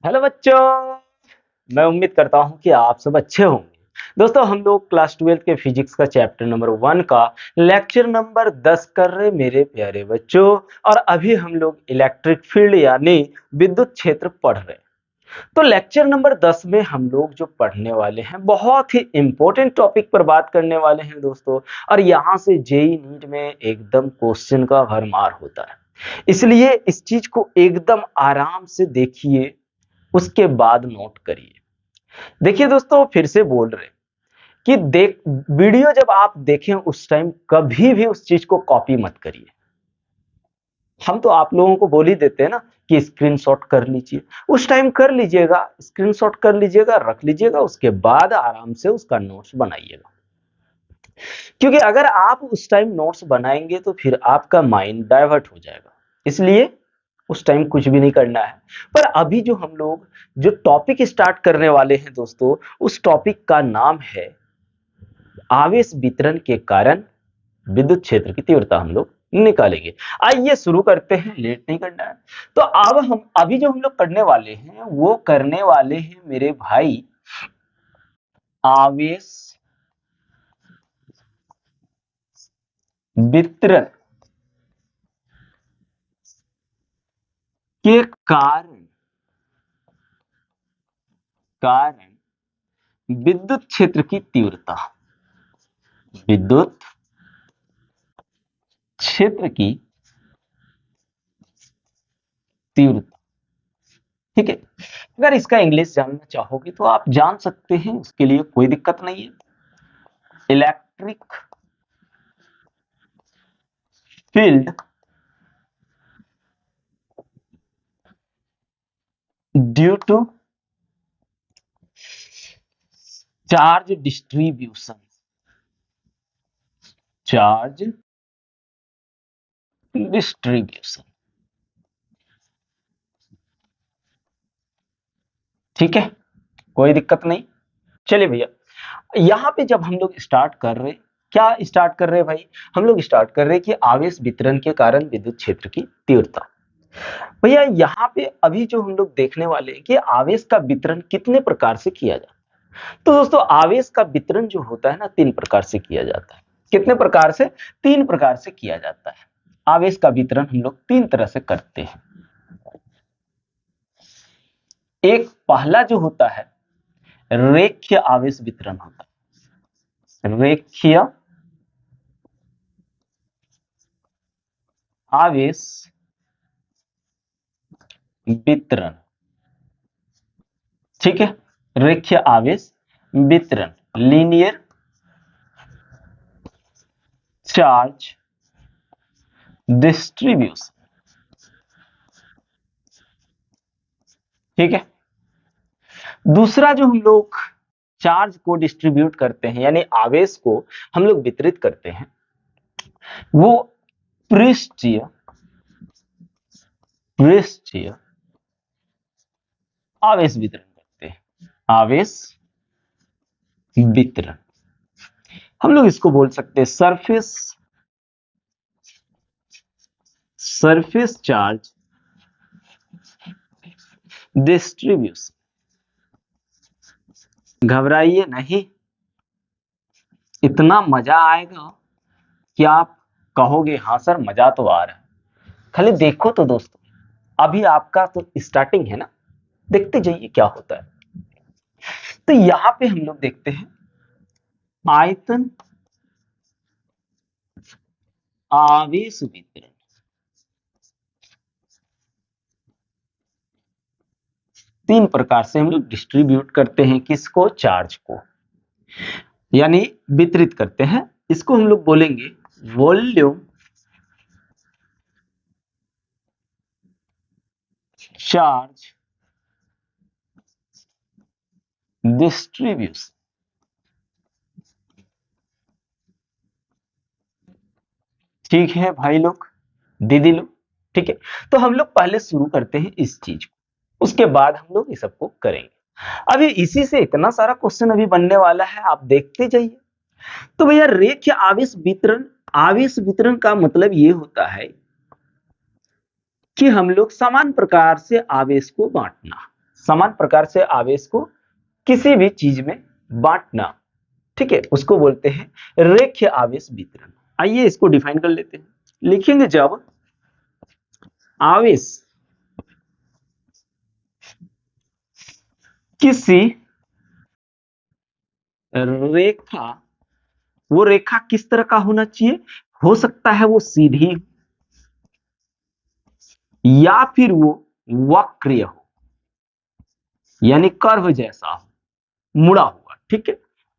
Hello बच्चों। मैं उम्मीद करता हूं कि आप सब अच्छे होंगे। दोस्तों, हम लोग क्लास 12 के फिजिक्स का चैप्टर नंबर 1 का लेक्चर नंबर 10 कर रहे मेरे प्यारे बच्चों। और अभी हम लोग इलेक्ट्रिक फील्ड यानी विद्युत क्षेत्र पढ़ रहे हैं। तो लेक्चर नंबर 10 में हम लोग जो पढ़ने वाले हैं बहुत ही इंपॉर्टेंट टॉपिक पर बात करने वाले हैं दोस्तों। और यहाँ से जेई नीट में एकदम क्वेश्चन का भरमार होता है, इसलिए इस चीज को एकदम आराम से देखिए, उसके बाद नोट करिए। देखिए दोस्तों, फिर से बोल रहे कि देख वीडियो जब आप देखें उस टाइम कभी भी उस चीज को कॉपी मत करिए। हम तो आप लोगों को बोल ही देते हैं ना कि स्क्रीनशॉट कर लीजिए, उस टाइम कर लीजिएगा, स्क्रीनशॉट कर लीजिएगा, रख लीजिएगा, उसके बाद आराम से उसका नोट्स बनाइएगा। क्योंकि अगर आप उस टाइम नोट्स बनाएंगे तो फिर आपका माइंड डाइवर्ट हो जाएगा, इसलिए उस टाइम कुछ भी नहीं करना है। पर अभी जो हम लोग जो टॉपिक स्टार्ट करने वाले हैं दोस्तों, उस टॉपिक का नाम है आवेश वितरण के कारण विद्युत क्षेत्र की तीव्रता हम लोग निकालेंगे। आइए शुरू करते हैं, लेट नहीं करना है। तो अब हम अभी जो हम लोग करने वाले हैं वो करने वाले हैं मेरे भाई आवेश वितरण के कारण कारण विद्युत क्षेत्र की तीव्रता, विद्युत क्षेत्र की तीव्रता। ठीक है, अगर इसका इंग्लिश जानना चाहोगे तो आप जान सकते हैं, उसके लिए कोई दिक्कत नहीं है। Electric field due to charge distribution, charge distribution. ठीक है, कोई दिक्कत नहीं। चलिए भैया, यहां पे जब हम लोग स्टार्ट कर रहे, क्या स्टार्ट कर रहे हैं भाई, हम लोग स्टार्ट कर रहे हैं कि आवेश वितरण के कारण विद्युत क्षेत्र की तीव्रता। भैया यहाँ पे अभी जो हम लोग देखने वाले हैं कि आवेश का वितरण कितने प्रकार से किया जाता है। तो दोस्तों, आवेश का वितरण जो होता है ना, 3 प्रकार से किया जाता है। कितने प्रकार से? 3 प्रकार से किया जाता है। आवेश का वितरण हम लोग 3 तरह से करते हैं। एक पहला जो होता है रेखीय आवेश वितरण होता है। रेखीय आवेश वितरण। ठीक है, रेखीय आवेश वितरण, लीनियर चार्ज डिस्ट्रीब्यूशन। ठीक है, दूसरा जो हम लोग चार्ज को डिस्ट्रीब्यूट करते हैं यानी आवेश को हम लोग वितरित करते हैं, वो पृष्ठीय पृष्ठीय आवेश वितरण करते हैं। आवेश वितरण हम लोग इसको बोल सकते हैं सरफेस सरफेस चार्ज डिस्ट्रीब्यूशन। घबराइए नहीं, इतना मजा आएगा कि आप कहोगे हाँ सर मजा तो आ रहा है। खाली देखो तो दोस्तों, अभी आपका तो स्टार्टिंग है ना, देखते जाइए क्या होता है। तो यहां पे हम लोग देखते हैं आयतन आवेश वितरण। 3 प्रकार से हम लोग डिस्ट्रीब्यूट करते हैं, किसको? चार्ज को, यानी वितरित करते हैं। इसको हम लोग बोलेंगे वॉल्यूम चार्ज डिस्ट्रीब्यूशन। ठीक है भाई लोग, दीदी लोग, ठीक है। तो हम लोग पहले शुरू करते हैं इस चीज को, उसके बाद हम लोग इस सबको करेंगे। अभी इसी से इतना सारा क्वेश्चन अभी बनने वाला है, आप देखते जाइए। तो भैया रेखीय आवेश वितरण, आवेश वितरण का मतलब ये होता है कि हम लोग समान प्रकार से आवेश को बांटना, समान प्रकार से आवेश को किसी भी चीज में बांटना, ठीक है, उसको बोलते हैं रेखीय आवेश वितरण। आइए इसको डिफाइन कर लेते हैं। लिखेंगे जब आवेश किसी रेखा, वो रेखा किस तरह का होना चाहिए, हो सकता है वो सीधी या फिर वो वक्रीय हो, यानी कर्व जैसा हो, मुड़ा हुआ, ठीक है,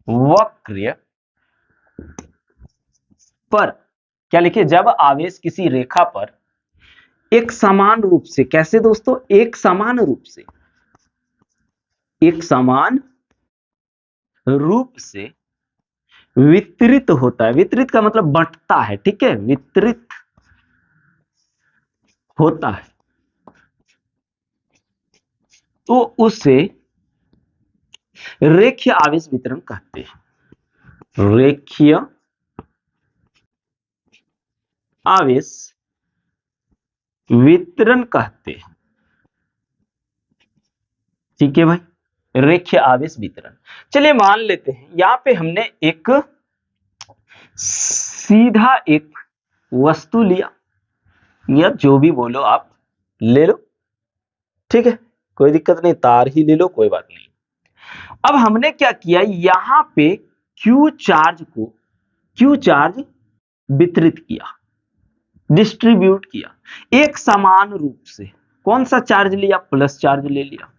वक्रीय पर। क्या लिखिए, जब आवेश किसी रेखा पर एक समान रूप से, कैसे दोस्तों, एक समान रूप से, एक समान रूप से वितरित होता है, वितरित का मतलब बंटता है, ठीक है, वितरित होता है, तो उसे रेखीय आवेश वितरण कहते हैं। रेखीय आवेश वितरण कहते हैं, ठीक है भाई, रेखीय आवेश वितरण। चलिए मान लेते हैं यहां पे हमने एक सीधा एक वस्तु लिया, या जो भी बोलो आप ले लो, ठीक है, कोई दिक्कत नहीं, तार ही ले लो, कोई बात नहीं। अब हमने क्या किया, यहां पे क्यू चार्ज वितरित किया, डिस्ट्रीब्यूट किया एक समान रूप से। कौन सा चार्ज लिया, प्लस चार्ज ले लिया।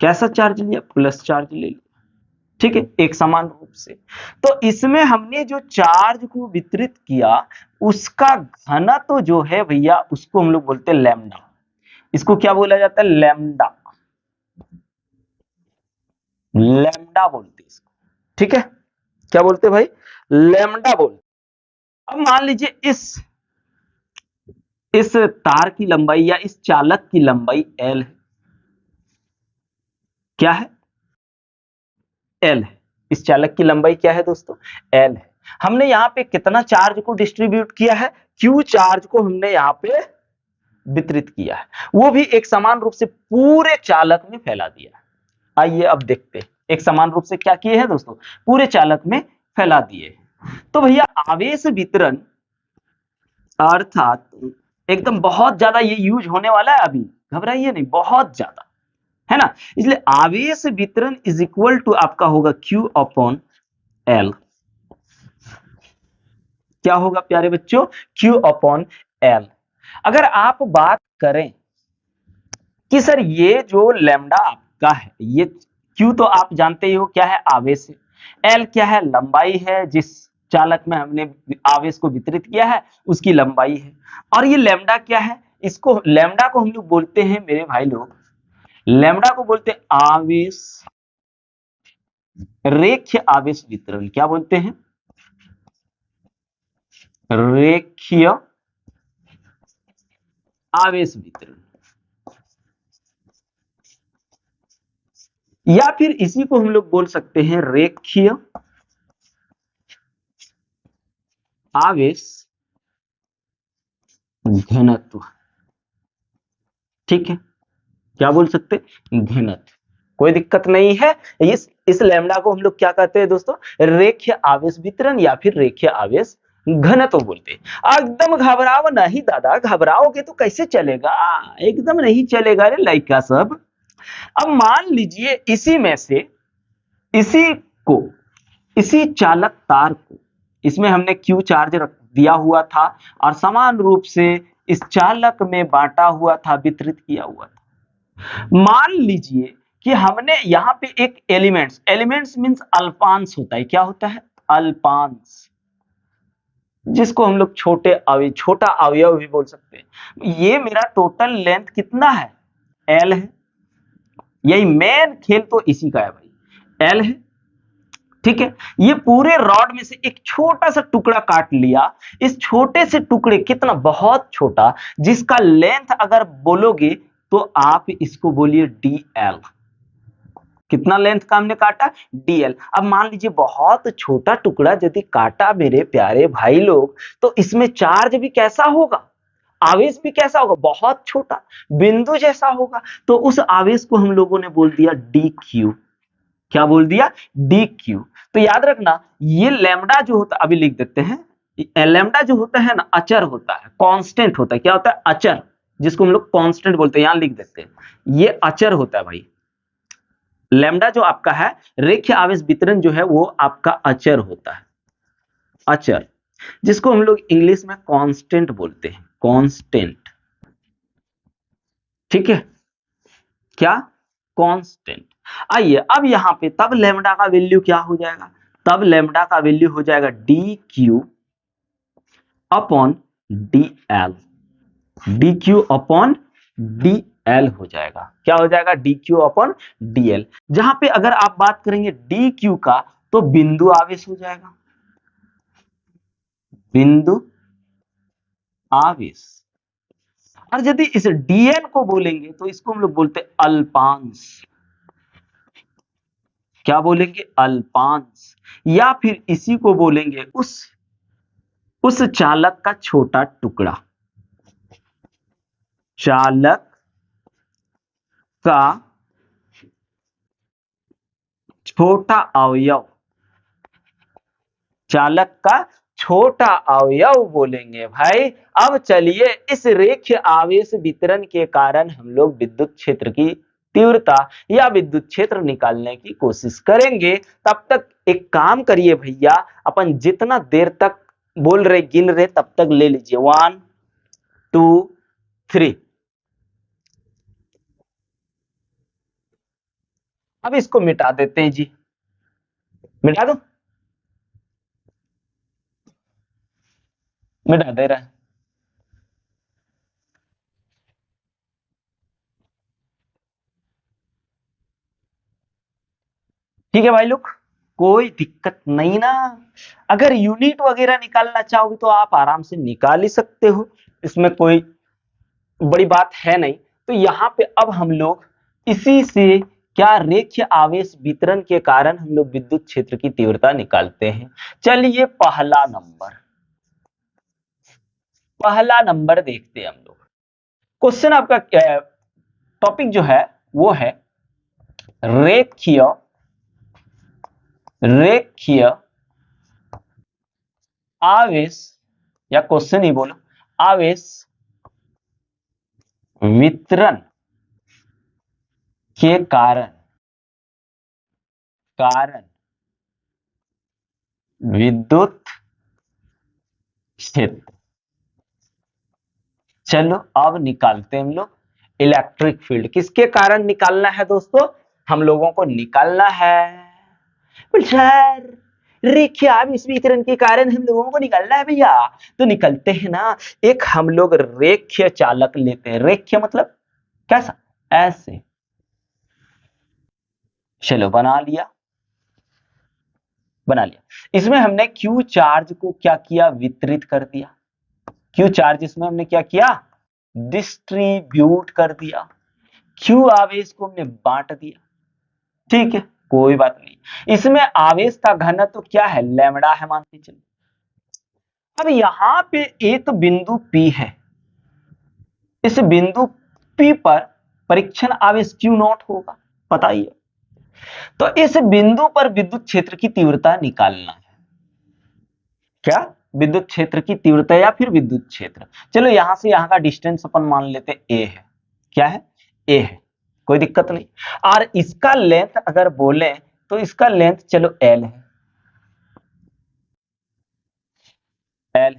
कैसा चार्ज लिया, प्लस चार्ज ले लिया, ठीक है, एक समान रूप से। तो इसमें हमने जो चार्ज को वितरित किया, उसका घनत्व जो है भैया, उसको हम लोग बोलते हैं लैम्डा। इसको क्या बोला जाता है, लैम्डा, लैम्डा बोलते हैं इसको, ठीक है, क्या बोलते हैं भाई, लैम्डा बोलते। अब मान लीजिए इस तार की लंबाई या इस चालक की लंबाई L है, क्या है, L है। इस चालक की लंबाई क्या है दोस्तों, L है। हमने यहाँ पे कितना चार्ज को डिस्ट्रीब्यूट किया है, Q चार्ज को हमने यहाँ पे वितरित किया है, वो भी एक समान रूप से पूरे चालक में फैला दिया है। आइए अब देखते हैं एक समान रूप से क्या किए हैं दोस्तों, पूरे चालक में फैला दिए। तो भैया आवेश वितरण अर्थात एकदम बहुत ज्यादा ये यूज होने वाला है, अभी घबराइए नहीं, बहुत ज्यादा है ना। इसलिए आवेश वितरण इज इक्वल टू आपका होगा Q अपॉन L। क्या होगा प्यारे बच्चों, Q अपॉन L। अगर आप बात करें कि सर ये जो लैम्डा आपका है, ये Q तो आप जानते ही हो क्या है, आवेश है। L क्या है, लंबाई है, जिस चालक में हमने आवेश को वितरित किया है उसकी लंबाई है। और ये लैम्डा क्या है, इसको लैम्डा को हम लोग बोलते हैं मेरे भाई लोग, लैम्डा को बोलते हैं आवेश, रेखीय आवेश वितरण। क्या बोलते हैं, रेखीय आवेश वितरण, या फिर इसी को हम लोग बोल सकते हैं रेखीय आवेश घनत्व, ठीक है, क्या बोल सकते हैं, घनत्व, कोई दिक्कत नहीं है। इस लैम्डा को हम लोग क्या कहते हैं दोस्तों, रेखीय आवेश वितरण या फिर रेखीय आवेश घनत्व बोलते हैं। एकदम घबराओ नहीं दादा, घबराओगे तो कैसे चलेगा, एकदम नहीं चलेगा रे लड़का सब। अब मान लीजिए इसी में से इसी को, इसी चालक तार को, इसमें हमने Q चार्ज रख दिया हुआ था और समान रूप से इस चालक में बांटा हुआ था, वितरित किया हुआ था। मान लीजिए कि हमने यहाँ पे एक एलिमेंट्स मींस अल्पांश होता है, क्या होता है, अल्पांश, जिसको हम लोग छोटा अवयव भी बोल सकते हैं। ये मेरा टोटल लेंथ कितना है, L है, यही मेन खेल तो इसी का है भाई, L है, ठीक है। ये पूरे रॉड में से एक छोटा सा टुकड़ा काट लिया, इस छोटे से टुकड़े, कितना बहुत छोटा, जिसका लेंथ अगर बोलोगे तो आप इसको बोलिए DL। कितना लेंथ का हमने काटा, DL। अब मान लीजिए बहुत छोटा टुकड़ा यदि काटा मेरे प्यारे भाई लोग, तो इसमें चार्ज भी कैसा होगा, आवेश भी कैसा होगा, बहुत छोटा, बिंदु जैसा होगा। तो उस आवेश को हम लोगों ने बोल दिया डी क्यू। क्या बोल दिया, डी क्यू। तो याद रखना ये लैम्डा जो होता है, अभी लिख देते हैं, लैम्डा जो होता है ना अचर होता है, कांस्टेंट होता है। क्या होता है, अचर, जिसको हम लोग कांस्टेंट बोलते हैं, यहां लिख देते हैं, ये अचर होता है भाई। लैम्डा जो आपका है, रेखीय आवेश वितरण जो है वो आपका अचर होता है, अचर, जिसको हम लोग इंग्लिश में कांस्टेंट बोलते हैं, कांस्टेंट। ठीक है, क्या, कांस्टेंट। आइए अब यहां पे तब लैम्डा का वैल्यू क्या हो जाएगा, तब लैम्डा का वैल्यू हो जाएगा D Q upon D L, D Q upon D L हो जाएगा। क्या हो जाएगा, D Q upon D L. जहां पे अगर आप बात करेंगे डी क्यू का, तो बिंदु आवेश हो जाएगा, बिंदु आवेश। और यदि इस डीएल को बोलेंगे तो इसको हम लोग बोलते हैं अल्पांश। क्या बोलेंगे, अल्पांश। या फिर इसी को बोलेंगे उस चालक का छोटा टुकड़ा, चालक का छोटा अवयव, चालक का छोटा अवयव बोलेंगे भाई। अब चलिए इस रेखीय आवेश वितरण के कारण हम लोग विद्युत क्षेत्र की तीव्रता या विद्युत क्षेत्र निकालने की कोशिश करेंगे। तब तक एक काम करिए भैया, अपन जितना देर तक बोल रहे गिन रहे तब तक ले लीजिए, 1 2 3। अब इसको मिटा देते हैं जी, मिटा दो, मिटा दे रहा है। ठीक है भाई लोग, कोई दिक्कत नहीं ना। अगर यूनिट वगैरह निकालना चाहोगे तो आप आराम से निकाल ही सकते हो, इसमें कोई बड़ी बात है नहीं। तो यहाँ पे अब हम लोग इसी से क्या, रेखीय आवेश वितरण के कारण हम लोग विद्युत क्षेत्र की तीव्रता निकालते हैं। चलिए पहला नंबर देखते हैं हम लोग। क्वेश्चन आपका टॉपिक जो है वो है रेखीय रेखीय आवेश, या क्वेश्चन ही बोलो, आवेश वितरण के कारण विद्युत क्षेत्र। चलो अब निकालते हैं हम लोग इलेक्ट्रिक फील्ड। किसके कारण निकालना है दोस्तों, हम लोगों को निकालना है, सर रेखीय आवेश वितरण के कारण हम लोगों को निकालना है भैया। तो निकलते हैं ना, एक हम लोग रेखीय चालक लेते हैं। रेखीय मतलब कैसा, ऐसे। चलो बना लिया, इसमें हमने क्यू चार्ज को क्या किया, वितरित कर दिया। क्यू चार्ज इसमें हमने क्या किया, डिस्ट्रीब्यूट कर दिया। क्यू आवेश को हमने बांट दिया। ठीक है, कोई बात नहीं। इसमें आवेश का घनत्व क्या है, लैम्डा है, मान के चलिए। अब यहां पे एक बिंदु P है, इस बिंदु P पर परीक्षण आवेश Q नॉट होगा, पता ही है। तो इस बिंदु पर विद्युत क्षेत्र की तीव्रता निकालना है। क्या, विद्युत क्षेत्र की तीव्रता या फिर विद्युत क्षेत्र। चलो यहां से यहां का डिस्टेंस अपन मान लेते हैं A है। क्या है, A है, कोई दिक्कत नहीं। और इसका लेंथ अगर बोले तो इसका लेंथ चलो L है, L।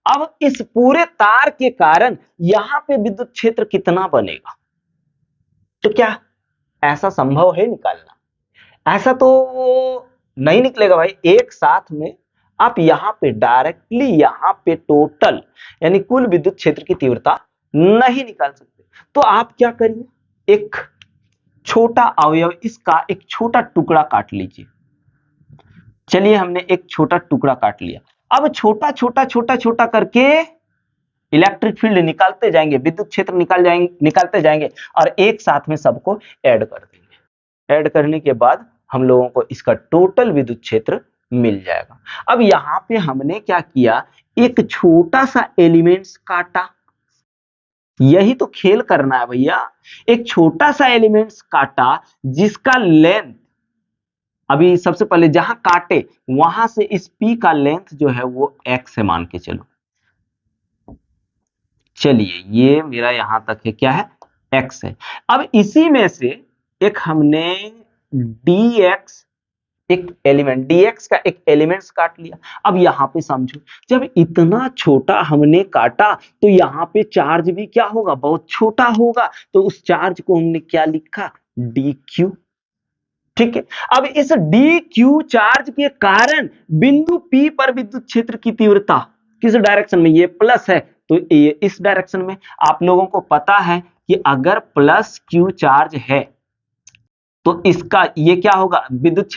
अब इस पूरे तार के कारण यहां पे विद्युत क्षेत्र कितना बनेगा, तो क्या ऐसा संभव है निकालना, ऐसा तो नहीं निकलेगा भाई। एक साथ में आप यहां पे डायरेक्टली यहां पे टोटल यानी कुल विद्युत क्षेत्र की तीव्रता नहीं निकाल सकते। तो आप क्या करिए, एक छोटा अवयव, इसका एक छोटा टुकड़ा काट लीजिए। चलिए हमने एक छोटा टुकड़ा काट लिया। अब छोटा छोटा छोटा छोटा करके इलेक्ट्रिक फील्ड निकालते जाएंगे, विद्युत क्षेत्र निकालते जाएंगे और एक साथ में सबको ऐड कर देंगे। ऐड करने के बाद हम लोगों को इसका टोटल विद्युत क्षेत्र मिल जाएगा। अब यहां पे हमने क्या किया, एक छोटा सा एलिमेंट्स काटा, यही तो खेल करना है भैया। एक छोटा सा एलिमेंट्स काटा जिसका लेंथ, अभी सबसे पहले जहां काटे वहां से इस P का लेंथ जो है वो x है मान के चलो। चलिए ये मेरा यहां तक है, क्या है, x है। अब इसी में से एक हमने dx, एक एलिमेंट dx का एक एलिमेंट्स काट लिया। अब यहाँ पे समझो, जब इतना छोटा हमने काटा तो यहाँ पे चार्ज भी क्या होगा, बहुत छोटा होगा। तो उस चार्ज को हमने क्या लिखा, dq। ठीक है। अब इस dq चार्ज के कारण बिंदु P पर विद्युत क्षेत्र की तीव्रता किस डायरेक्शन में, ये प्लस है तो ये इस डायरेक्शन में। आप लोगों को पता है कि अगर प्लस q चार्ज है तो इसका ये क्या होगा, विद्युत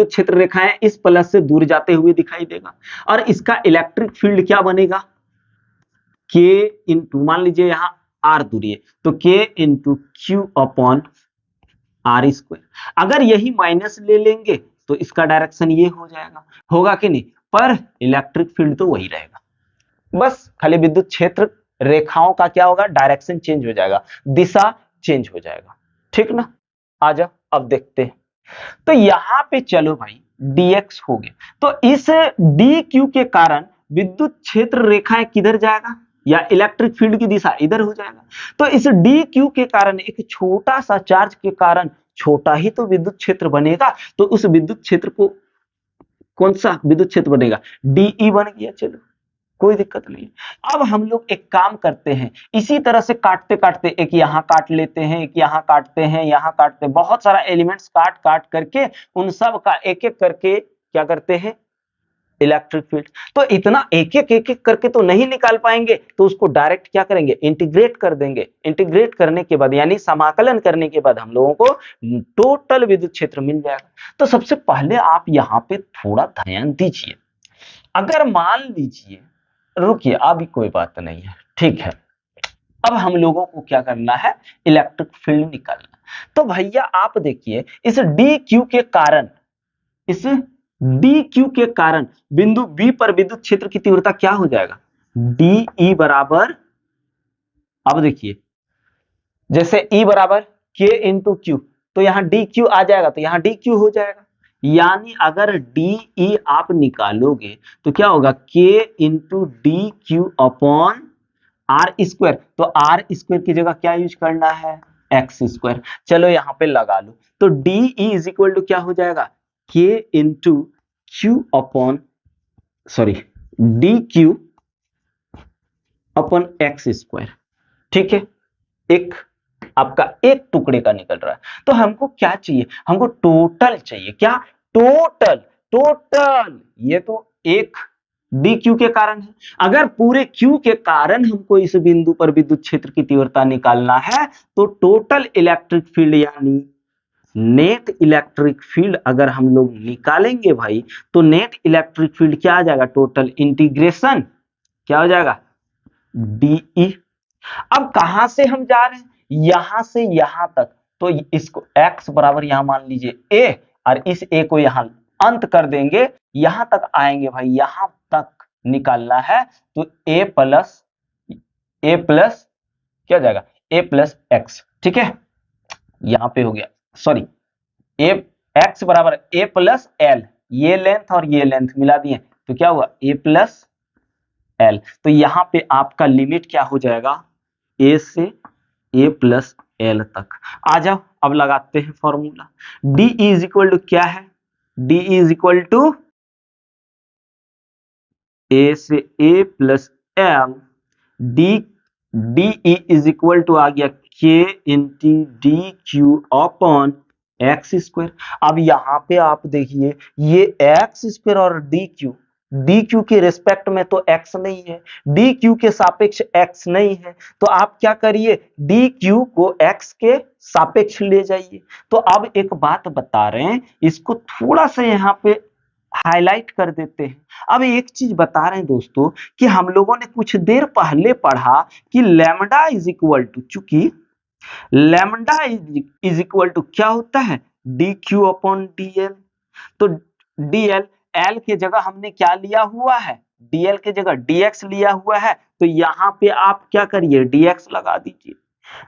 क्षेत्र रेखाएं इस प्लस से दूर जाते हुए दिखाई देगा। और इसका इलेक्ट्रिक फील्ड क्या बनेगा, k इंटू, मान लीजिए यहां r दूरी है तो k into q upon r square. अगर यही माइनस ले लेंगे तो इसका डायरेक्शन ये हो जाएगा, होगा कि नहीं, पर इलेक्ट्रिक फील्ड तो वही रहेगा। बस खाली विद्युत क्षेत्र रेखाओं का क्या होगा, डायरेक्शन चेंज हो जाएगा, दिशा चेंज हो जाएगा। ठीक ना। आ जाओ अब देखते हैं। तो यहां पे चलो भाई dx हो गया, तो इस dq के कारण विद्युत क्षेत्र रेखाएं किधर जाएगा, या इलेक्ट्रिक फील्ड की दिशा इधर हो जाएगा। तो इस dq के कारण एक छोटा सा चार्ज के कारण छोटा ही तो विद्युत क्षेत्र बनेगा। तो उस विद्युत क्षेत्र को, कौन सा विद्युत क्षेत्र बनेगा, dE बन गया। चलो कोई दिक्कत नहीं। अब हम लोग एक काम करते हैं, इसी तरह से काटते काटते एक यहां काट लेते हैं, एक यहां काटते हैं, यहां काटते हैं, बहुत सारा एलिमेंट्स काट काट करके उन सब का एक एक करके क्या करते हैं, इलेक्ट्रिक फील्ड। तो इतना एक एक करके तो नहीं निकाल पाएंगे, तो उसको डायरेक्ट क्या करेंगे, इंटीग्रेट कर देंगे। इंटीग्रेट करने के बाद यानी समाकलन करने के बाद हम लोगों को टोटल विद्युत क्षेत्र मिल जाएगा। तो सबसे पहले आप यहां पे थोड़ा ध्यान दीजिए। अगर मान लीजिए, रुकिए अभी कोई बात नहीं है, ठीक है। अब हम लोगों को क्या करना है, इलेक्ट्रिक फील्ड निकालना। तो भैया आप देखिए, इस dq के कारण, इस dq के कारण बिंदु B पर विद्युत क्षेत्र की तीव्रता क्या हो जाएगा, dE बराबर, अब देखिए जैसे E बराबर k इंटू क्यू, तो यहां dq आ जाएगा तो यहां dq हो जाएगा। यानी अगर dE आप निकालोगे तो क्या होगा, k into D Q upon r square. तो आर स्क्वायर की जगह क्या यूज करना है, एक्स स्क्वायर। चलो यहां पे लगा लो, तो dE इज इक्वल टू क्या हो जाएगा, k into q upon, sorry, D Q upon X square. ठीक है, एक आपका एक टुकड़े का निकल रहा है। तो हमको क्या चाहिए, हमको टोटल चाहिए, क्या, टोटल। टोटल ये तो एक डी क्यू के कारण है। अगर पूरे क्यू के कारण हमको इस बिंदु पर विद्युत क्षेत्र की तीव्रता निकालना है तो टोटल इलेक्ट्रिक फील्ड यानी नेट इलेक्ट्रिक फील्ड अगर हम लोग निकालेंगे भाई, तो नेट इलेक्ट्रिक फील्ड क्या आ जाएगा, टोटल इंटीग्रेशन क्या हो जाएगा, डीई। अब कहां से हम जा रहे हैं, यहां से यहां तक। तो इसको x बराबर यहां मान लीजिए a, और इस a को यहां अंत कर देंगे, यहां तक आएंगे भाई, यहां तक निकालना है। तो a प्लस क्या हो जाएगा, a प्लस एक्स। ठीक है, यहां पे हो गया, सॉरी, a x बराबर a प्लस एल, ये लेंथ और ये लेंथ मिला दिए तो क्या हुआ, a प्लस एल। तो यहां पे आपका लिमिट क्या हो जाएगा, a से a प्लस एल तक। आ जाओ अब लगाते हैं formula. d is equal to क्या है, d is equal to a से a plus L, D is equal to आ गया k into D Q upon X square. अब यहां पे आप देखिए, ये एक्स स्क्वायर और डी क्यू के रिस्पेक्ट में तो x नहीं है, डी क्यू के सापेक्ष x नहीं है। तो आप क्या करिए, डी क्यू को x के सापेक्ष ले जाइए। तो अब एक बात बता रहे हैं, इसको थोड़ा सा यहाँ पे हाईलाइट कर देते हैं। अब एक चीज बता रहे हैं दोस्तों, कि हम लोगों ने कुछ देर पहले पढ़ा कि लैम्डा इज इक्वल टू, चूंकि लैम्डा इज इक्वल टू क्या होता है, D Q upon D L. तो डी एल, एल की जगह हमने क्या लिया हुआ है, dl की जगह dx लिया हुआ है, तो यहाँ पे आप क्या करिए, dx लगा दीजिए।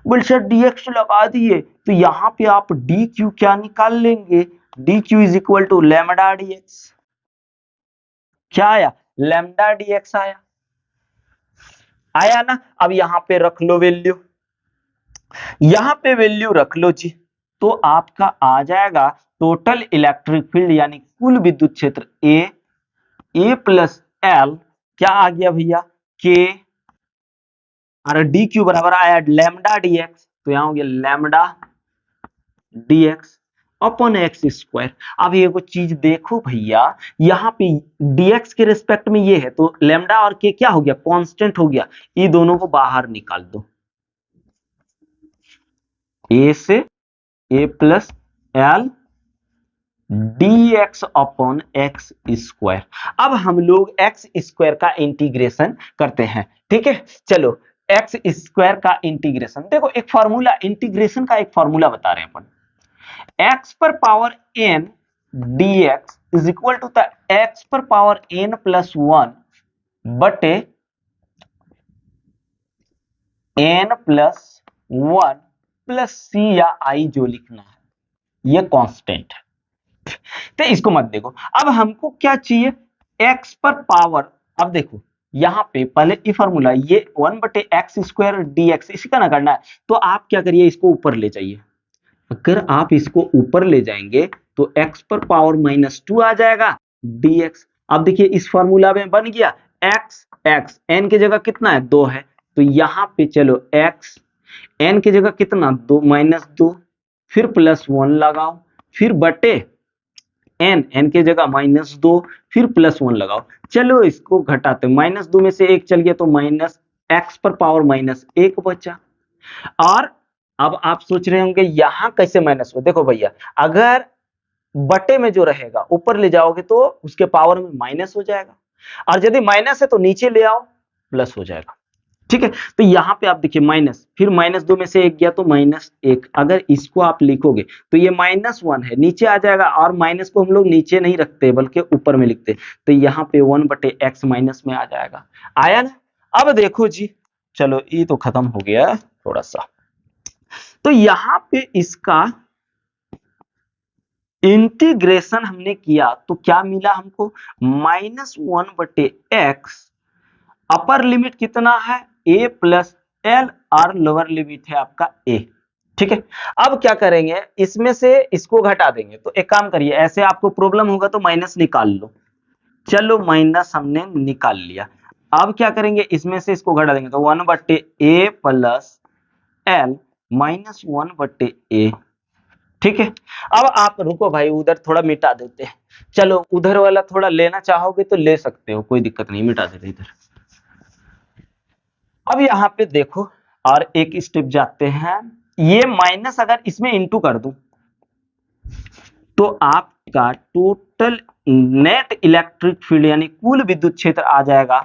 बोल सर dx लगा दिए, तो यहाँ पे आप dq क्या निकाल लेंगे, dq is equal to lambda dx। क्या आया, लैम्डा dx आया, आया ना। अब यहाँ पे रख लो वैल्यू, यहाँ पे वैल्यू रख लो जी, तो आपका आ जाएगा टोटल इलेक्ट्रिक फील्ड यानी कुल विद्युत क्षेत्र ए प्लस एल, क्या आ गया भैया, के, और डी क्यू बराबर आया लैम्डा डी एक्स, तो यहां हो गया lambda D x upon X square. अब ये को चीज देखो भैया, यहाँ पे dx के रिस्पेक्ट में ये है, तो लैम्डा और के क्या हो गया, कांस्टेंट हो गया, ये दोनों को बाहर निकाल दो, ए से A plus L dx upon X square. अब हम लोग एक्स स्क्वायर का इंटीग्रेशन करते हैं, ठीक है। चलो एक्स स्क्वायर का इंटीग्रेशन देखो, एक फॉर्मूला इंटीग्रेशन का, एक फॉर्मूला बता रहे हैं अपन, एक्स पर power n dx is equal to the x पर पावर एन प्लस वन बटे n plus one plus c या आई जो लिखना है, ये कांस्टेंट है, तो इसको मत देखो। अब हमको क्या चाहिए, x पर पावर, अब देखो यहां पे पहले ये फॉर्मूला, ये वन बटे एक्स स्क्वायर डी एक्स, इसी का ना करना है, तो आप क्या करिए, इसको ऊपर ले जाइए। अगर आप इसको ऊपर ले जाएंगे तो x पर पावर माइनस टू आ जाएगा dx। अब देखिए इस फॉर्मूला में बन गया x, x n की जगह कितना है, दो है, तो यहां पे चलो x n की जगह कितना, दो माइनस दो, फिर प्लस वन लगाओ, फिर बटे n की जगह माइनस दो, फिर प्लस वन लगाओ। चलो इसको घटाते, माइनस दो में से एक चल गया तो माइनस एक्स पर पावर माइनस एक बचा। और अब आप सोच रहे होंगे यहां कैसे माइनस हो, देखो भैया अगर बटे में जो रहेगा ऊपर ले जाओगे तो उसके पावर में माइनस हो जाएगा, और यदि माइनस है तो नीचे ले आओ प्लस हो जाएगा, ठीक है। तो यहां पे आप देखिए माइनस, फिर माइनस दो में से एक गया तो माइनस एक, अगर इसको आप लिखोगे तो ये माइनस वन है, नीचे आ जाएगा, और माइनस को हम लोग नीचे नहीं रखते बल्कि ऊपर में लिखते, तो यहाँ पे वन बटे एक्स माइनस में आ जाएगा, आया ना। अब देखो जी, चलो ये तो खत्म हो गया थोड़ा सा, तो यहाँ पे इसका इंटीग्रेशन हमने किया तो क्या मिला हमको, माइनस वन बटे एक्स, अपर लिमिट कितना है a प्लस एल, और लोअर लिमिट है आपका a, ठीक है। अब क्या करेंगे, इसमें से इसको घटा देंगे, तो एक काम करिए, ऐसे आपको प्रॉब्लम होगा तो माइनस निकाल लो, चलो माइनस हमने निकाल लिया। अब क्या करेंगे, इसमें से इसको घटा देंगे, तो वन बट्टे ए प्लस एल माइनस वन बट्टे ए, ठीक है। अब आप रुको भाई, उधर थोड़ा मिटा देते हैं, चलो उधर वाला थोड़ा लेना चाहोगे तो ले सकते हो, कोई दिक्कत नहीं, मिटा देते इधर। अब यहाँ पे देखो और एक स्टेप जाते हैं, ये माइनस अगर इसमें इंटू कर दूं तो आपका टोटल नेट इलेक्ट्रिक फील्ड यानी कुल विद्युत क्षेत्र आ जाएगा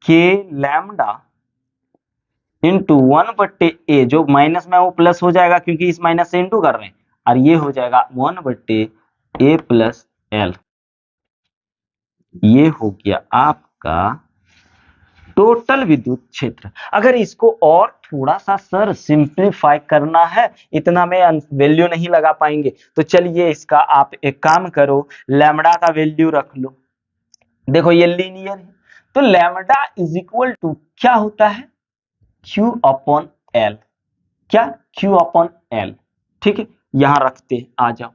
के लैम्डा इंटू वन बट्टे ए, जो माइनस में वो प्लस हो जाएगा क्योंकि इस माइनस से इंटू कर रहे हैं, और ये हो जाएगा वन बट्टे ए प्लस एल, ये हो गया आपका टोटल विद्युत क्षेत्र। अगर इसको और थोड़ा सा सर सिंप्लीफाई करना है, इतना में वैल्यू नहीं लगा पाएंगे, तो चलिए इसका आप एक काम करो, लैम्डा का वैल्यू रख लो, देखो ये लीनियर है, तो लैम्डा इज इक्वल टू क्या होता है, Q अपॉन एल, क्या Q अपॉन एल, ठीक है, यहां रखते आ जाओ।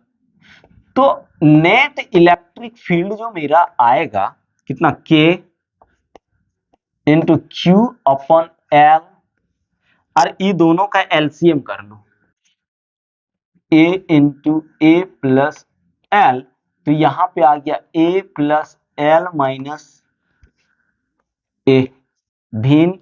तो नेट इलेक्ट्रिक फील्ड जो मेरा आएगा कितना, K into q upon L, और ये दोनों का एलसीएम कर लो, ए इंटू ए प्लस एल, तो यहां पे आ गया ए प्लस एल माइनस ए, भिन्न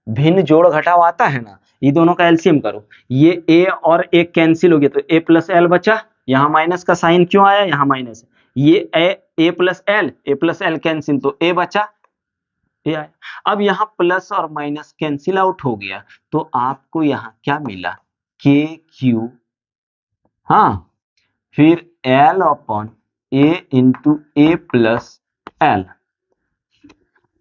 भिन्न जोड़ घटाव आता है ना, ये दोनों का एलसीएम करो, ये ए और एक कैंसिल हो गया तो ए प्लस एल बचा, यहां माइनस का साइन क्यों आया, यहां माइनस, ये ए प्लस एल कैंसिल, तो ए बचा, ए आया। अब यहाँ प्लस और माइनस कैंसिल आउट हो गया, तो आपको यहाँ क्या मिला, के क्यू, हाँ, फिर एल अपॉन ए इंटू ए प्लस एल,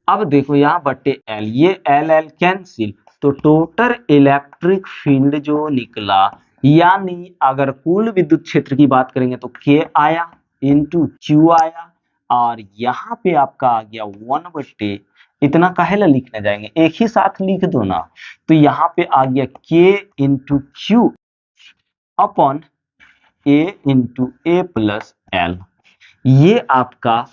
अब देखो यहाँ बट्टे एल, ये एल एल कैंसिल, तो टोटल इलेक्ट्रिक फील्ड जो निकला, यानी अगर कुल विद्युत क्षेत्र की बात करेंगे तो के आया इंटू क्यू आया, और यहाँ पे आपका आ गया 1/, इतना काहे ला लिखने जाएंगे, एक ही साथ लिख दो ना। तो यहाँ पे आ गया के इंटू क्यू अपॉन ए इंटू ए प्लस एल। ये आपका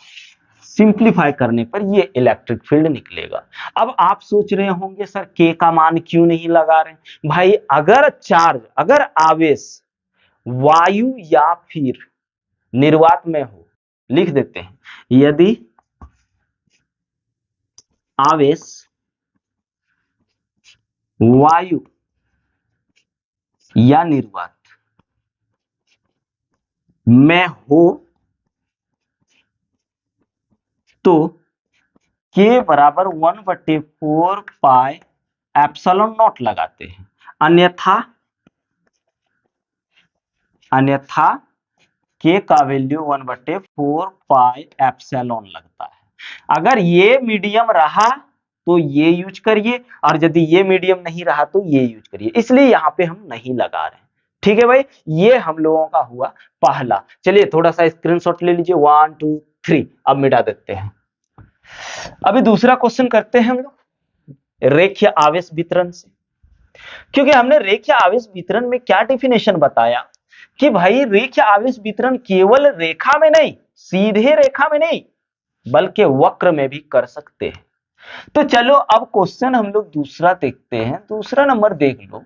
सिंप्लीफाई करने पर ये इलेक्ट्रिक फील्ड निकलेगा। अब आप सोच रहे होंगे सर के का मान क्यों नहीं लगा रहे। भाई अगर चार्ज, अगर आवेश वायु या फिर निर्वात में हो, लिख देते हैं, यदि आवेश वायु या निर्वात में हो तो के बराबर 1/4 पाई एप्सिलॉन नॉट लगाते हैं, अन्यथा के का वैल्यू 1/4 पाई एप्सिलॉन लगता है। अगर ये मीडियम रहा तो ये यूज करिए, और यदि ये मीडियम नहीं रहा तो ये यूज करिए, इसलिए यहाँ पे हम नहीं लगा रहे हैं। ठीक है भाई, ये हम लोगों का हुआ पहला। चलिए थोड़ा सा स्क्रीनशॉट ले लीजिए, 1 2 3, अब मिटा देते हैं। अभी दूसरा क्वेश्चन करते हैं हम लोग रेखीय आवेश वितरण से, क्योंकि हमने रेखीय आवेश वितरण में क्या डेफिनेशन बताया कि भाई रेखीय आवेश वितरण केवल रेखा में नहीं, सीधे रेखा में नहीं, बल्कि वक्र में भी कर सकते हैं। तो चलो अब क्वेश्चन हम लोग दूसरा देखते हैं। दूसरा नंबर देख लो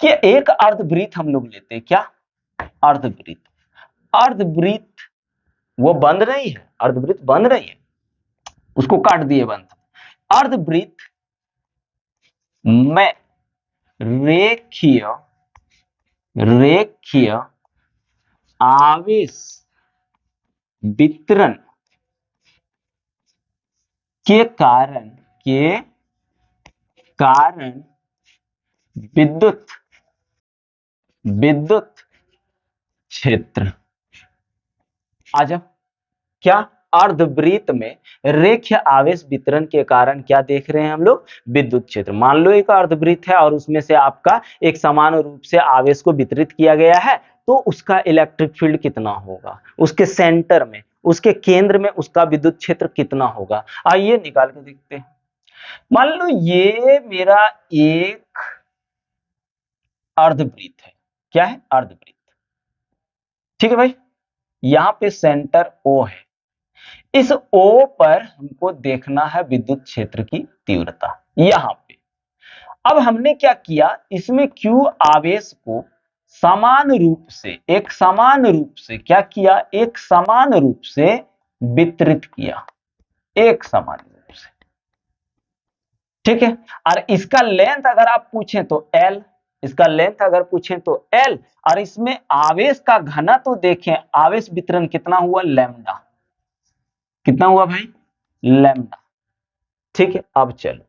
कि एक अर्धवृत्त हम लोग लेते हैं, क्या अर्धवृत्त, अर्धवृत्त वो बंद नहीं है, अर्धवृत्त बंद नहीं है, उसको काट दिए बंद। अर्धवृत्त में रेखीय आवेश वितरण के कारण विद्युत क्षेत्र, आ जाओ, क्या अर्धवृत्त में रेखीय आवेश वितरण के कारण क्या देख रहे हैं हम लोग, विद्युत क्षेत्र। मान लो एक अर्धवृत्त है और उसमें से आपका एक समान रूप से आवेश को वितरित किया गया है, तो उसका इलेक्ट्रिक फील्ड कितना होगा, उसके सेंटर में, उसके केंद्र में उसका विद्युत क्षेत्र कितना होगा। आइए निकाल के देखते हैं। मान लो ये मेरा एक अर्धवृत्त है, क्या है, अर्धवृत्त। ठीक है भाई, यहां पे सेंटर O है, इस O पर हमको देखना है विद्युत क्षेत्र की तीव्रता यहां पे। अब हमने क्या किया, इसमें Q आवेश को समान रूप से, एक समान रूप से क्या किया, एक समान रूप से वितरित किया, एक समान रूप से। ठीक है, और इसका लेंथ अगर आप पूछें तो L, इसका लेंथ अगर पूछें तो L, और इसमें आवेश का घना तो देखें, आवेश वितरण कितना हुआ, लैम्डा, कितना हुआ भाई, लैम्डा। ठीक है, अब चलो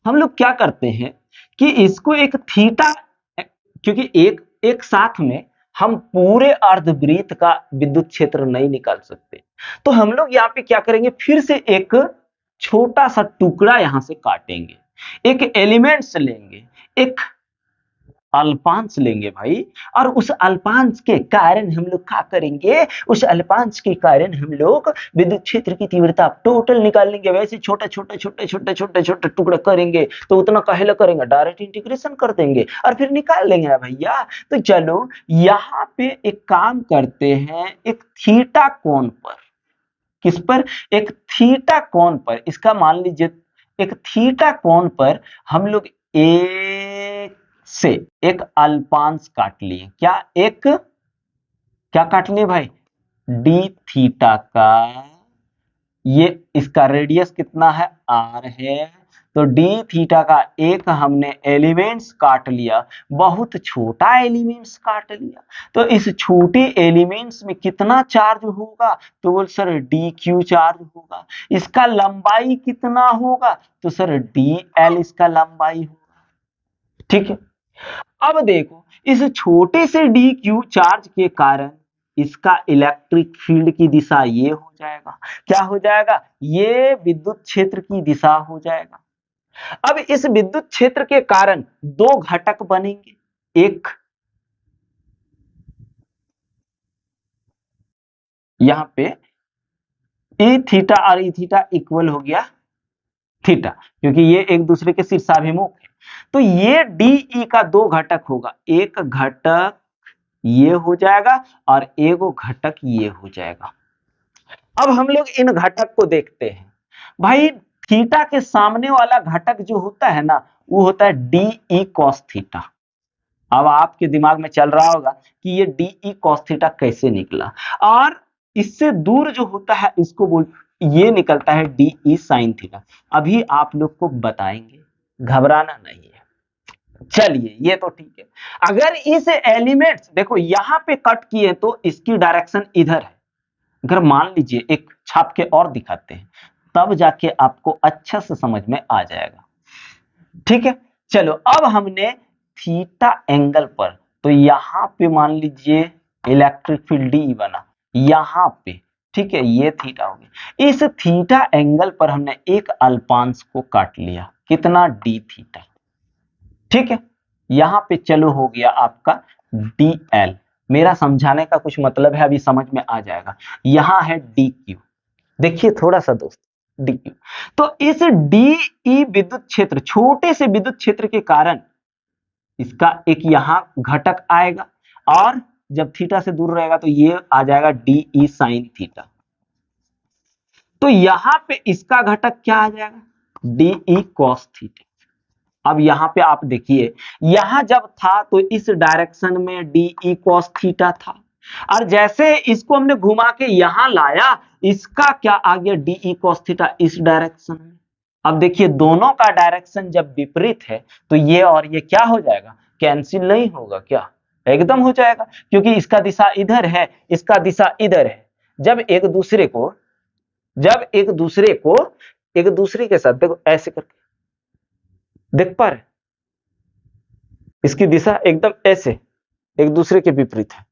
हम लोग क्या करते हैं कि इसको एक थीटा, क्योंकि एक साथ में हम पूरे अर्धवृत्त का विद्युत क्षेत्र नहीं निकाल सकते, तो हम लोग यहाँ पे क्या करेंगे, फिर से एक छोटा सा टुकड़ा यहां से काटेंगे, एक एलिमेंट्स लेंगे, एक अल्पांश लेंगे भाई, और उस अल्पांश के कारण हम लोग क्या करेंगे, उस अल्पांश के कारण हम लोग विद्युत क्षेत्र की तीव्रता टोटल निकाल लेंगे। वैसे छोटे छोटे टुकड़े करेंगे तो उतना काहे करेंगे, डायरेक्ट इंटीग्रेशन कर देंगे और फिर निकाल लेंगे ना भैया। तो चलो यहाँ पे एक काम करते हैं, एक थीटा कोण पर, किस पर, एक थीटा कोण पर, इसका मान लीजिए एक थीटा कोण पर हम लोग एक से एक अल्पांश काट लिए, क्या एक, क्या काट लिए भाई, डी थीटा का, ये इसका रेडियस कितना है, आर है, तो डी थीटा का एक हमने एलिमेंट्स काट लिया, बहुत छोटा एलिमेंट्स काट लिया। तो इस छोटे एलिमेंट्स में कितना चार्ज होगा, तो बोल सर डी क्यू चार्ज होगा। इसका लंबाई कितना होगा, तो सर डी एल इसका लंबाई होगा। ठीक है, अब देखो इस छोटे से डी क्यू चार्ज के कारण इसका इलेक्ट्रिक फील्ड की दिशा ये हो जाएगा। क्या हो जाएगा? ये विद्युत क्षेत्र की दिशा हो जाएगा। अब इस विद्युत क्षेत्र के कारण दो घटक बनेंगे। एक यहां पे ई थीटा और ई थीटा इक्वल हो गया थीटा, क्योंकि ये एक दूसरे के शीर्षाभिमुख है। तो ये डी का दो घटक होगा, एक घटक ये हो जाएगा और एक घटक ये हो जाएगा। अब हम लोग इन घटक को देखते हैं। भाई थीटा के सामने वाला घटक जो होता है ना, वो होता है डी कॉस थीटा। अब आपके दिमाग में चल रहा होगा कि ये डी कॉस थीटा कैसे निकला, और इससे दूर जो होता है इसको बोल, ये निकलता है डी साइन थीटा। अभी आप लोग को बताएंगे, घबराना नहीं है। चलिए ये तो ठीक है। अगर इस एलिमेंट्स देखो यहां पे कट किए तो इसकी डायरेक्शन इधर है। अगर मान लीजिए एक छाप के और दिखाते हैं, तब जाके आपको अच्छा से समझ में आ जाएगा। ठीक है, चलो अब हमने थीटा एंगल पर, तो यहां पे मान लीजिए इलेक्ट्रिक फील्ड डी बना यहां पे। ठीक है, ये थीटा हो गया। इस थीटा एंगल पर हमने एक अल्पांश को काट लिया, कितना? D theta. ठीक है, यहां पे चलो हो गया आपका डी एल। मेरा समझाने का कुछ मतलब है, अभी समझ में आ जाएगा। यहां है डी क्यू, देखिए थोड़ा सा दोस्त, डी क्यू। तो इस डी विद्युत क्षेत्र, छोटे से विद्युत क्षेत्र के कारण इसका एक यहां घटक आएगा, और जब थीटा से दूर रहेगा तो ये आ जाएगा डी साइन थीटा। तो यहां पे इसका घटक क्या आ जाएगा? D cos theta. अब यहां पे आप देखिए, यहां जब था तो इस डायरेक्शन में डी कॉस थीटा था, और जैसे इसको हमने घुमा के यहां लाया, इसका क्या आ गया? डी कॉस थीटा इस डायरेक्शन में। अब देखिए दोनों का डायरेक्शन जब विपरीत है तो ये और ये क्या हो जाएगा? कैंसिल नहीं होगा क्या? एकदम हो जाएगा, क्योंकि इसका दिशा इधर है, इसका दिशा इधर है। जब एक दूसरे को एक दूसरे के साथ देखो ऐसे करके देख पा रहे, इसकी दिशा एकदम ऐसे एक दूसरे के विपरीत है,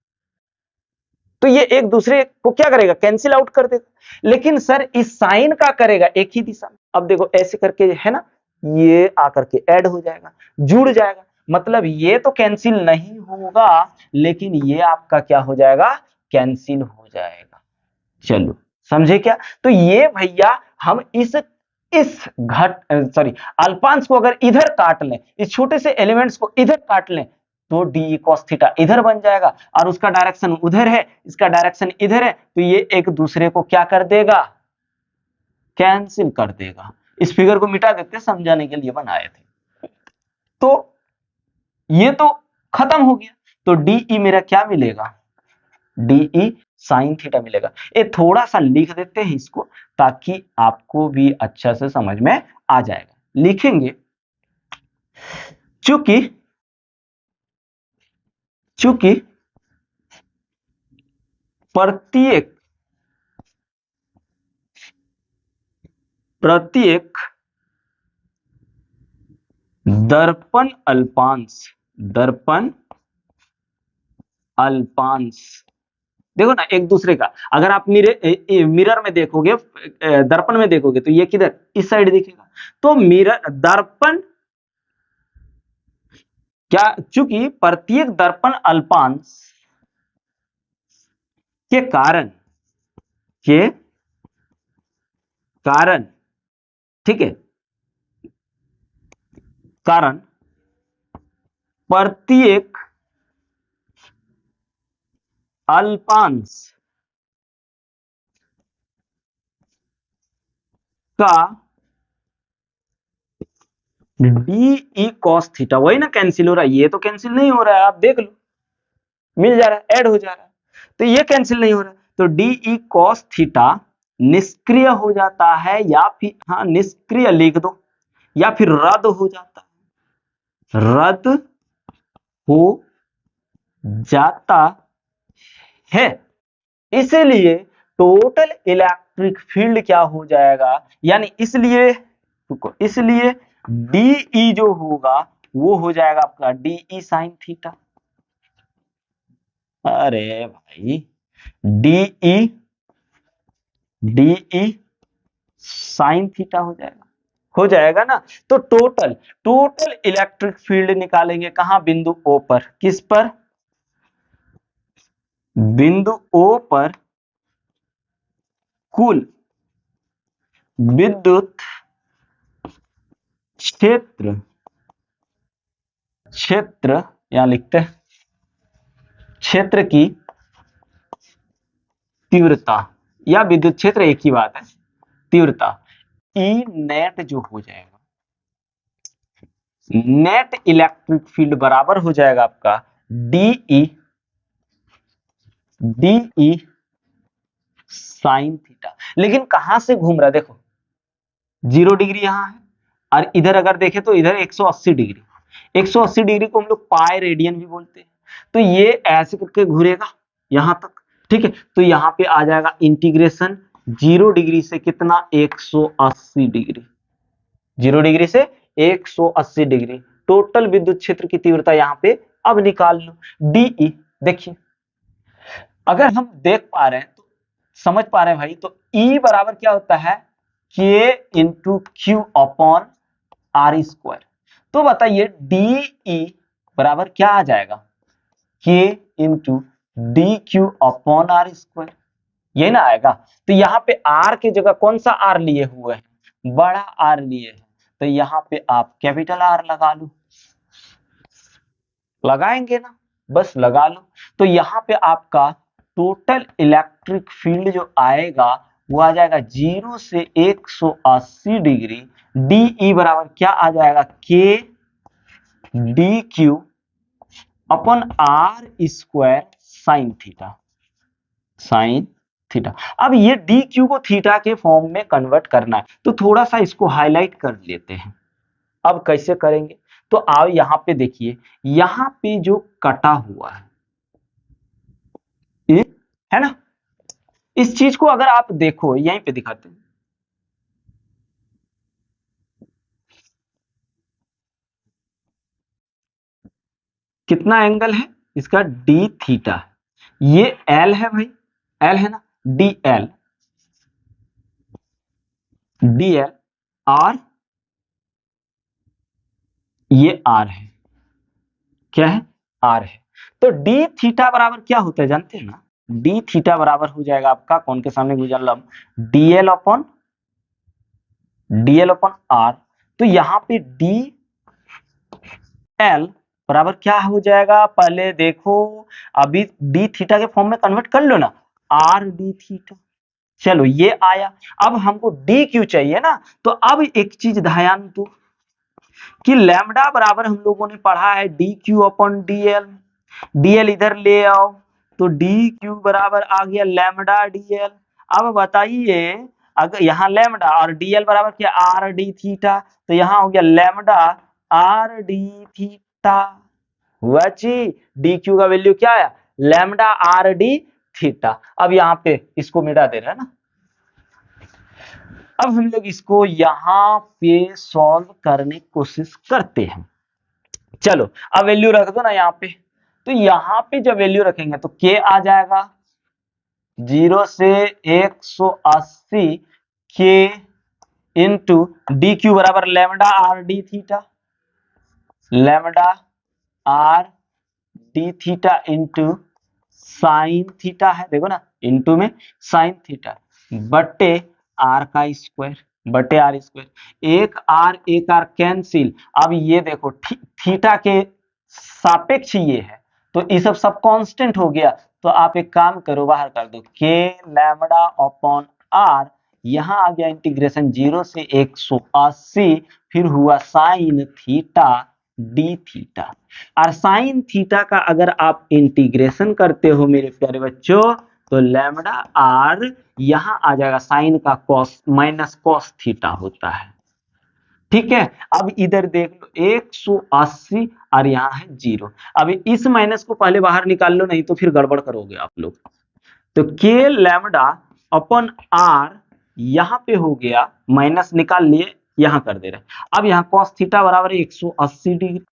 तो ये एक दूसरे को क्या करेगा? कैंसिल आउट कर देगा। लेकिन सर इस साइन का करेगा एक ही दिशा में। अब देखो ऐसे करके है ना, ये आकर के ऐड हो जाएगा, जुड़ जाएगा, मतलब ये तो कैंसिल नहीं होगा, लेकिन ये आपका क्या हो जाएगा? कैंसिल हो जाएगा। चलो समझे क्या? तो ये भैया हम इस अल्पांश को अगर इधर काट लें, इस छोटे से एलिमेंट्स को इधर काट लें, तो डी कॉस थीटा इधर बन जाएगा, और उसका डायरेक्शन उधर है, इसका डायरेक्शन इधर है, तो ये एक दूसरे को क्या कर देगा? कैंसिल कर देगा। इस फिगर को मिटा देते, समझाने के लिए बनाए थे। तो ये तो खत्म हो गया, तो डी मेरा क्या मिलेगा? डी साइन थीटा मिलेगा। ये थोड़ा सा लिख देते हैं इसको, ताकि आपको भी अच्छा से समझ में आ जाएगा। लिखेंगे, चूंकि प्रत्येक दर्पण अल्पांश देखो ना एक दूसरे का, अगर आप मिरर में देखोगे, दर्पण में देखोगे, तो ये किधर? इस साइड दिखेगा। तो मिरर दर्पण क्या, चूंकि प्रत्येक दर्पण अल्पांश के कारण ठीक है, कारण प्रत्येक अल्पांश का डी कॉस थीटा, वही ना कैंसिल हो रहा है, ये तो कैंसिल नहीं हो रहा है, आप देख लो मिल जा रहा है, ऐड हो जा रहा है, तो ये कैंसिल नहीं हो रहा है, तो डी कॉस थीटा निष्क्रिय हो जाता है, या फिर हाँ निष्क्रिय लिख दो, या फिर रद्द हो जाता है, रद्द हो जाता है। इसलिए टोटल इलेक्ट्रिक फील्ड क्या हो जाएगा? यानी इसलिए डी जो होगा वो हो जाएगा आपका डी साइन थीटा। अरे भाई डीई डीई साइन थीटा हो जाएगा ना। तो टोटल टोटल इलेक्ट्रिक फील्ड निकालेंगे कहां, बिंदु ओ पर। किस पर, बिंदु ओ पर कुल विद्युत क्षेत्र, क्षेत्र यहां लिखते हैं, क्षेत्र की तीव्रता या विद्युत क्षेत्र एक ही बात है, तीव्रता ई नेट जो हो जाएगा, नेट इलेक्ट्रिक फील्ड बराबर हो जाएगा आपका डीई डीई साइन थीटा। लेकिन कहां से घूम रहा है, देखो 0 डिग्री यहां है और इधर अगर देखें तो इधर 180 डिग्री, 180 डिग्री को हम लोग पाई रेडियन भी बोलते हैं। तो ये ऐसे करके घूरेगा यहां तक, ठीक है। तो यहां पे आ जाएगा इंटीग्रेशन 0 डिग्री से कितना, 180 डिग्री, 0 डिग्री से 180 डिग्री। टोटल विद्युत क्षेत्र की तीव्रता यहां पे अब निकाल लो डीई। देखिए अगर हम देख पा रहे हैं तो समझ पा रहे हैं भाई, तो E बराबर क्या होता है, K into q upon r square. तो बताइए DE बराबर क्या आ जाएगा, K into D Q upon r square, यही ना आएगा। तो यहाँ पे R की जगह कौन सा R लिए हुए हैं, बड़ा R लिए हैं, तो यहाँ पे आप कैपिटल R लगा लो, लगाएंगे ना, बस लगा लो। तो यहाँ पे आपका टोटल इलेक्ट्रिक फील्ड जो आएगा वो आ जाएगा 0 से 180 डिग्री। डीई बराबर क्या आ जाएगा, k d q upon r square sine theta, sine theta. अब ये डी क्यू को थीटा के फॉर्म में कन्वर्ट करना है, तो थोड़ा सा इसको हाईलाइट कर लेते हैं। अब कैसे करेंगे, तो आओ यहां पे देखिए, यहां पे जो कटा हुआ है ये है ना, इस चीज को अगर आप देखो यहीं पे दिखाते हैं, कितना एंगल है इसका, डी थीटा। ये एल है भाई, एल है ना, डी एल, डी एल और ये आर है, क्या है, आर है। तो डी थीटा बराबर क्या होता है जानते हैं ना, डी थीटा बराबर हो जाएगा आपका कौन के सामने गुजर लंब, डीएल अपॉन आर। तो यहां पे डी एल बराबर क्या हो जाएगा, पहले देखो, अभी डी थीटा के फॉर्म में कन्वर्ट कर लो ना, आर डी थीटा। चलो ये आया, अब हमको डी क्यू चाहिए ना। तो अब एक चीज ध्यान दो कि लैम्डा बराबर हम लोगों ने पढ़ा है D Q upon D L, DL इधर ले आओ, तो डी क्यू बराबर आ गया लैम्डा डीएल। अब बताइए अगर यहाँ लैम्डा और डीएल बराबर क्या, आर डी थीटा, तो यहाँ हो गया लैम्डा आर डी थीटा, हुआ जी। डी क्यू का वैल्यू क्या आया, लैम्डा आर डी थीटा। अब यहाँ पे इसको मिटा दे रहा है ना, अब हम लोग इसको यहाँ पे सॉल्व करने की कोशिश करते हैं। चलो अब वैल्यू रख दो ना यहाँ पे, तो यहाँ पे जब वैल्यू रखेंगे तो के आ जाएगा 0 से 180 के इंटू डी क्यू बराबर lambda R D theta, lambda R D theta into sine theta है, देखो ना इंटू में साइन थीटा बटे आर का स्क्वायर, बटे आर स्क्वायर, एक आर कैंसिल। अब ये देखो थीटा के सापेक्ष ये है, तो ये सब कांस्टेंट हो गया। तो आप एक काम करो, बाहर कर दो, के लैम्डा अपॉन आर, यहां आ गया इंटीग्रेशन 0 से 180, फिर हुआ साइन थीटा डी थीटा। और साइन थीटा का अगर आप इंटीग्रेशन करते हो मेरे प्यारे बच्चों, तो लैम्डा आर यहां आ जाएगा साइन का कॉस माइनस कॉस थीटा होता है, ठीक है। अब इधर देख लो 180 और यहाँ है 0। अब इस माइनस को पहले बाहर निकाल लो, नहीं तो फिर गड़बड़ करोगे आप लोग। तो के लैम्डा अपॉन आर यहां पे हो गया, माइनस निकाल लिए, यहां कर दे रहे। अब यहाँ कॉस थीटा बराबर 180 डिग्री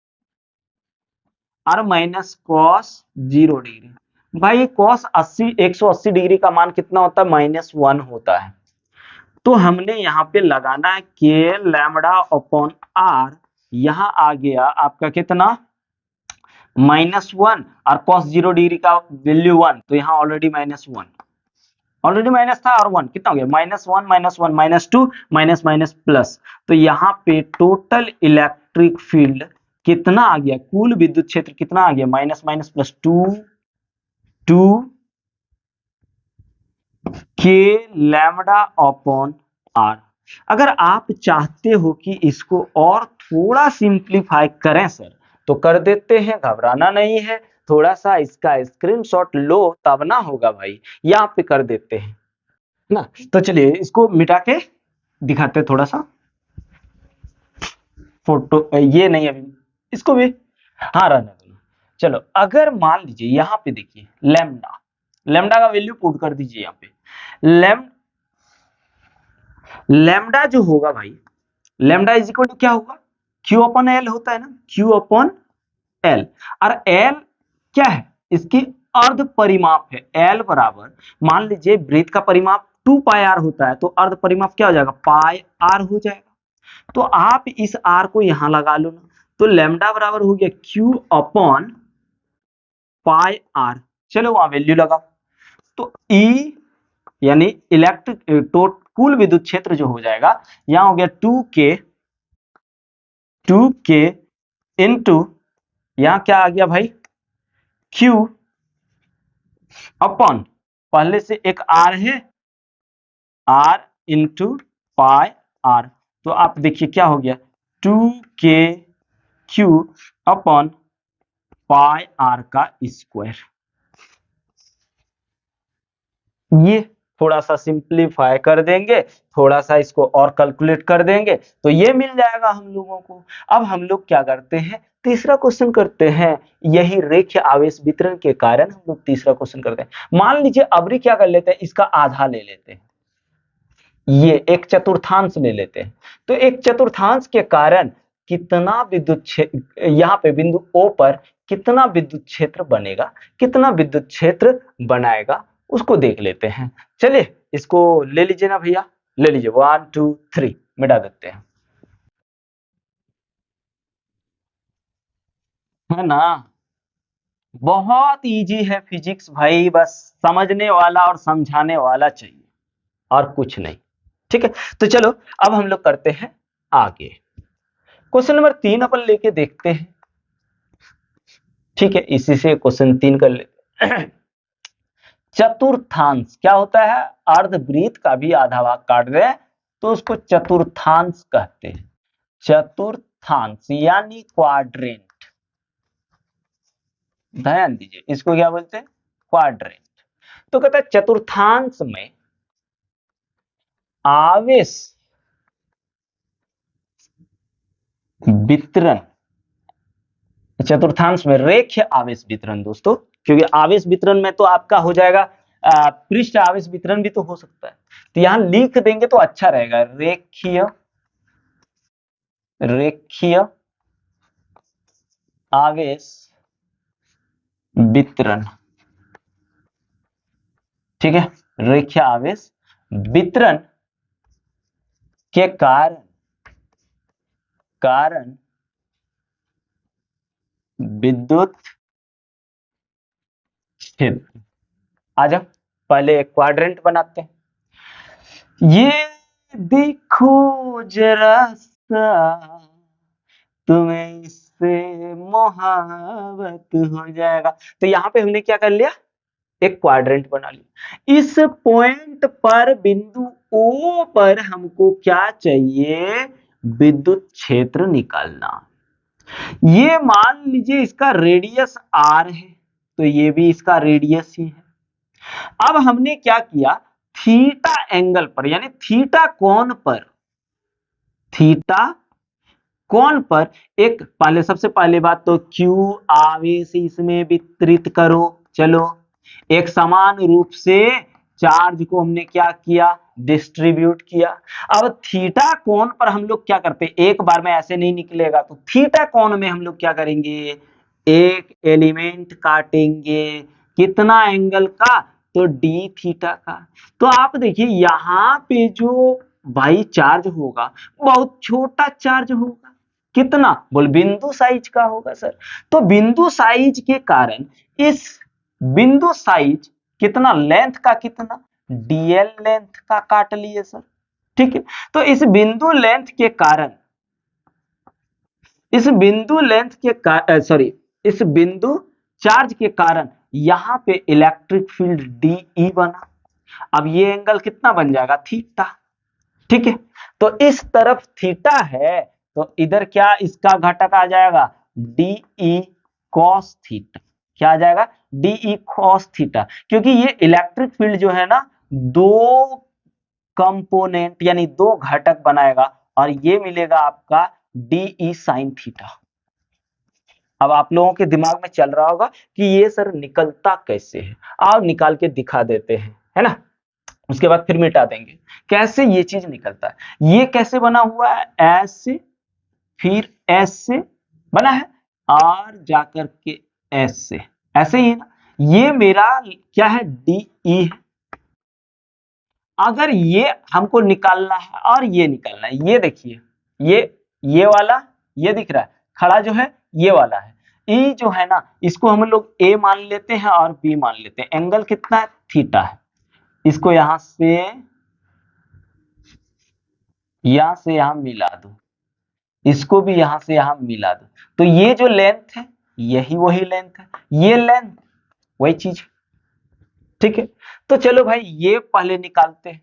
और माइनस कॉस 0 डिग्री भाई cos 80 180 डिग्री का मान कितना होता है, -1 होता है। तो हमने यहाँ पे लगाना है के लैम्बडा अपॉन आर, यहाँ आ गया आपका कितना, -1, और cos 0 डिग्री का वैल्यू 1, तो यहाँ ऑलरेडी -1, ऑलरेडी माइनस था, और 1 कितना हो गया, -1 -1 -2 माइनस माइनस प्लस। तो यहाँ पे टोटल इलेक्ट्रिक फील्ड कितना आ गया, कुल विद्युत क्षेत्र कितना आ गया, माइनस माइनस प्लस 2 के लैम्बडा अपॉन आर। अगर आप चाहते हो कि इसको और थोड़ा सिंप्लीफाई करें सर, तो कर देते हैं, घबराना नहीं है। थोड़ा सा इसका स्क्रीनशॉट लो, तब ना होगा भाई, यहाँ पे कर देते हैं ना। तो चलिए इसको मिटा के दिखाते हैं थोड़ा सा फोटो, ये नहीं अभी, इसको भी, हाँ रहने दो। चलो अगर मान लीजिए यहाँ पे देखिए लैम्डा, लैम्डा का वैल्यू पुट कर दीजिए यहाँ पे। लैम्डा जो होगा भाई, लैम्डा इज इक्वल टू क्या होगा, क्यू अपॉन एल होता है ना, क्यू अपॉन एल। और एल क्या है, इसकी अर्ध परिमाप है। एल बराबर, मान लीजिए वृत्त का परिमाप 2 पाई आर होता है, तो अर्ध परिमाप क्या हो जाएगा, पाई आर हो जाएगा। तो आप इस आर को यहां लगा लो ना, तो लैम्डा बराबर हो गया क्यू अपॉन पाई आर। चलो वहां वैल्यू लगाओ, तो ई यानी इलेक्ट्रिक कुल विद्युत क्षेत्र जो हो जाएगा, यहां हो गया 2k इंटू, यहां क्या आ गया भाई, Q अपॉन, पहले से एक R है, R इंटू पाई आर। तो आप देखिए क्या हो गया, 2kQ अपॉन पाई आर का स्क्वायर। ये थोड़ा सा सिंप्लीफाई कर देंगे, थोड़ा सा इसको और कैलकुलेट कर देंगे, तो ये मिल जाएगा हम लोगों को। अब हम लोग क्या करते हैं, तीसरा क्वेश्चन करते हैं। यही रेखीय आवेश वितरण के कारण हम लोग तीसरा क्वेश्चन करते हैं। मान लीजिए अबरी क्या कर लेते हैं, इसका आधा ले लेते हैं, ये एक चतुर्थांश ले लेते हैं। तो एक चतुर्थांश के कारण कितना विद्युत क्षेत्र, यहाँ पे बिंदु O पर कितना विद्युत क्षेत्र बनेगा, कितना विद्युत क्षेत्र बनाएगा, उसको देख लेते हैं। चलिए इसको ले लीजिए ना भैया, ले लीजिए, 1 2 3 मिटा देते हैं, है ना। बहुत इजी है फिजिक्स भाई, बस समझने वाला और समझाने वाला चाहिए, और कुछ नहीं। ठीक है, तो चलो अब हम लोग करते हैं आगे। क्वेश्चन नंबर 3 अपन लेके देखते हैं। ठीक है, इसी से क्वेश्चन 3 कर लेते हैं। चतुर्थांश क्या होता है, अर्धवृत्त का भी आधा भाग काट रहे हैं, तो उसको चतुर्थांश कहते हैं। चतुर्थांश यानी क्वाड्रेंट, ध्यान दीजिए, इसको क्या बोलते हैं, क्वाड्रेंट। तो कहता है चतुर्थांश में आवेश वितरण, चतुर्थांश में रेखीय आवेश वितरण दोस्तों, क्योंकि आवेश वितरण में तो आपका हो जाएगा पृष्ठ आवेश वितरण भी तो हो सकता है, तो यहां लिख देंगे तो अच्छा रहेगा, रेखीय, रेखीय आवेश वितरण। ठीक है, रेखीय आवेश वितरण के कारण विद्युत क्षेत्र। आ जाओ, पहले एक क्वाड्रेंट बनाते हैं। ये देखो जरा सा, तुम्हें इससे मोहब्बत हो जाएगा। तो यहां पे हमने क्या कर लिया, एक क्वाड्रेंट बना लिया। इस पॉइंट पर बिंदु O पर हमको क्या चाहिए, विद्युत क्षेत्र निकालना। ये मान लीजिए इसका रेडियस R है, तो ये भी इसका रेडियस ही है। अब हमने क्या किया, थीटा एंगल पर, यानी थीटा कोण पर, थीटा कोण पर एक, पहले सबसे पहले बात तो Q आवेश इसमें वितरित करो। चलो एक समान रूप से चार्ज को हमने क्या किया, डिस्ट्रीब्यूट किया। अब थीटा कोण पर हम लोग क्या करते हैं, एक बार में ऐसे नहीं निकलेगा, तो थीटा कोण में हम लोग क्या करेंगे, एक एलिमेंट काटेंगे, कितना एंगल का? तो डी थीटा का। तो आप देखिए यहाँ पे जो भाई चार्ज होगा बहुत छोटा चार्ज होगा। कितना? बोल बिंदु साइज का होगा सर। तो बिंदु साइज के कारण इस बिंदु साइज कितना लेंथ का, कितना डीएल लेंथ का काट लिए सर। ठीक है, तो इस बिंदु लेंथ के कारण, इस बिंदु लेंथ के सॉरी इस बिंदु चार्ज के कारण यहां पे इलेक्ट्रिक फील्ड डीई बना। अब ये एंगल कितना बन जाएगा? थीटा। ठीक है, तो इस तरफ थीटा है तो इधर क्या इसका घटक आ जाएगा? DE cos theta. क्या आ जाएगा? DE cos theta. क्योंकि ये इलेक्ट्रिक फील्ड जो है ना दो कंपोनेंट यानी दो घटक बनाएगा और ये मिलेगा आपका डीई साइन थीटा। अब आप लोगों के दिमाग में चल रहा होगा कि ये सर निकलता कैसे है, आओ निकाल के दिखा देते हैं, है ना। उसके बाद फिर मिटा देंगे कैसे ये चीज निकलता है। ये कैसे बना हुआ है? ऐसे, फिर ऐसे बना है और जाकर के ऐसे, ऐसे ही है ना। ये मेरा क्या है? डीई है। अगर ये हमको निकालना है और ये निकालना है, ये देखिए ये वाला ये दिख रहा है खड़ा जो है ये वाला है। ई जो है ना इसको हम लोग ए मान लेते हैं और बी मान लेते हैं। एंगल कितना है? थीटा है। इसको यहां से यहां मिला दो, इसको भी यहां से यहां मिला दो। तो ये जो लेंथ है यही वही लेंथ है, ये लेंथ वही चीज। ठीक है, तो चलो भाई ये पहले निकालते हैं।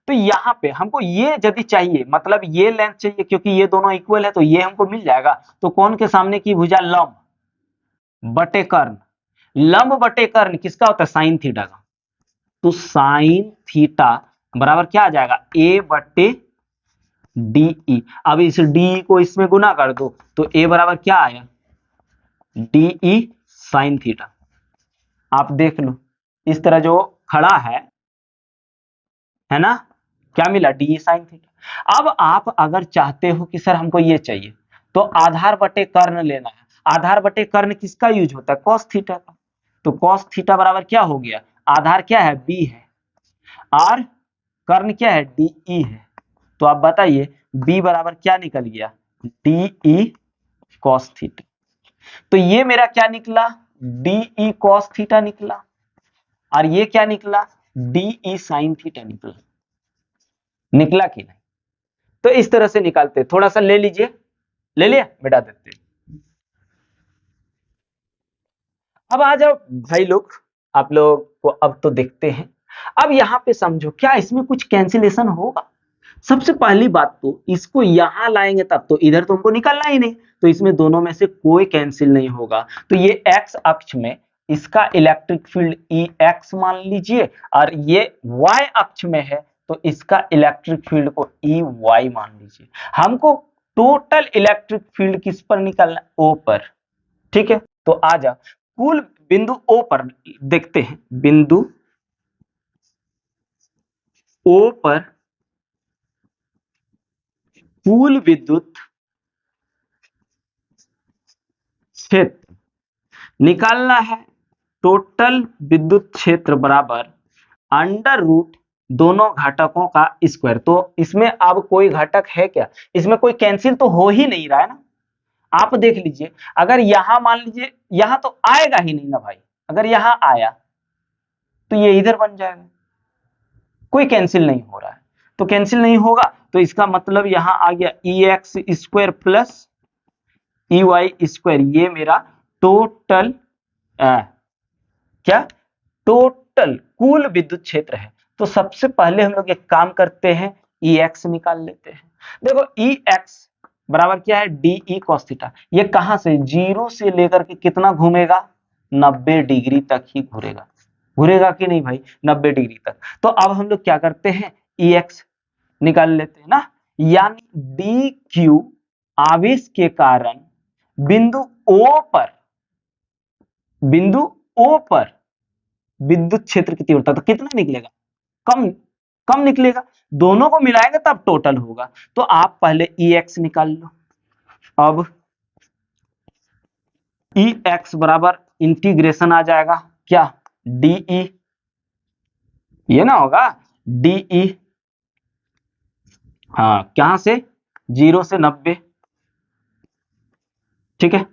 तो यहाँ पे हमको ये यदि चाहिए, मतलब ये लेंथ चाहिए क्योंकि ये दोनों इक्वल है, तो ये हमको मिल जाएगा। तो कौन के सामने की भुजा? लंब बटे कर्ण। लंब बटे कर्ण किसका होता है? साइन थीटा का। तो साइन थीटा बराबर क्या आ जाएगा? ए बटे डीई। अब इस डीई को इसमें गुना कर दो तो ए बराबर क्या आया? DE sine theta. आप देख लो इस तरह जो खड़ा है ना, क्या मिला? D sign theta. अब आप अगर चाहते हो कि सर हमको ये चाहिए तो आधार बटे कर्ण लेना है। आधार बटे कर्ण किसका यूज होता है? कॉस थीटा का। तो कॉस थीटा बराबर क्या हो गया? आधार क्या है? बी है और कर्ण क्या है? डीई है। तो आप बताइए बी बराबर क्या निकल गया? DE cos theta. तो ये मेरा क्या निकला? डीई कॉस थीटा निकला। और ये क्या निकला? डीई साइन थीटा निकला। निकला कि नहीं? तो इस तरह से निकालते। थोड़ा सा ले लीजिए, ले लिया, मिटा देते। अब आ जाओ भाई लोग, आप लोग को अब तो देखते हैं। अब यहां पे समझो क्या इसमें कुछ कैंसिलेशन होगा? सबसे पहली बात तो इसको यहां लाएंगे तब तो इधर तो हमको निकालना ही नहीं, तो इसमें दोनों में से कोई कैंसिल नहीं होगा। तो ये एक्स अक्ष में इसका इलेक्ट्रिक फील्ड ई एक्स मान लीजिए और ये वाई अक्ष में है तो इसका इलेक्ट्रिक फील्ड को ई वाई मान लीजिए। हमको टोटल इलेक्ट्रिक फील्ड किस पर निकालना? ओ पर। ठीक है, तो आ जा कुल बिंदु ओ पर देखते हैं। बिंदु ओ पर कुल विद्युत क्षेत्र निकालना है। टोटल विद्युत क्षेत्र बराबर अंडर रूट दोनों घटकों का स्क्वायर। तो इसमें अब कोई घटक है क्या? इसमें कोई कैंसिल तो हो ही नहीं रहा है ना। आप देख लीजिए अगर यहां मान लीजिए, यहां तो आएगा ही नहीं ना भाई। अगर यहां आया तो ये इधर बन जाएगा, कोई कैंसिल नहीं हो रहा है। तो कैंसिल नहीं होगा तो इसका मतलब यहां आ गया E X square plus E Y square. ये मेरा टोटल क्या? टोटल कुल विद्युत क्षेत्र है। तो सबसे पहले हम लोग एक काम करते हैं, ई एक्स निकाल लेते हैं। देखो ई एक्स बराबर क्या है? D E cos theta. ये कहां से? जीरो से लेकर के कितना घूमेगा? 90 डिग्री तक ही घूरेगा। घूरेगा कि नहीं भाई? 90 डिग्री तक। तो अब हम लोग क्या करते हैं? ई एक्स निकाल लेते हैं ना। यानी डी क्यू आवेश के कारण बिंदु ओ पर, बिंदु ओ पर विद्युत क्षेत्र की तीव्रता तो कितना निकलेगा? कम, कम निकलेगा। दोनों को मिलाएंगे तब टोटल होगा। तो आप पहले ई एक्स निकाल लो। अब ई एक्स बराबर इंटीग्रेशन आ जाएगा क्या? DE, ये ना होगा DE। हाँ, कहां से? 0 से 90, ठीक है,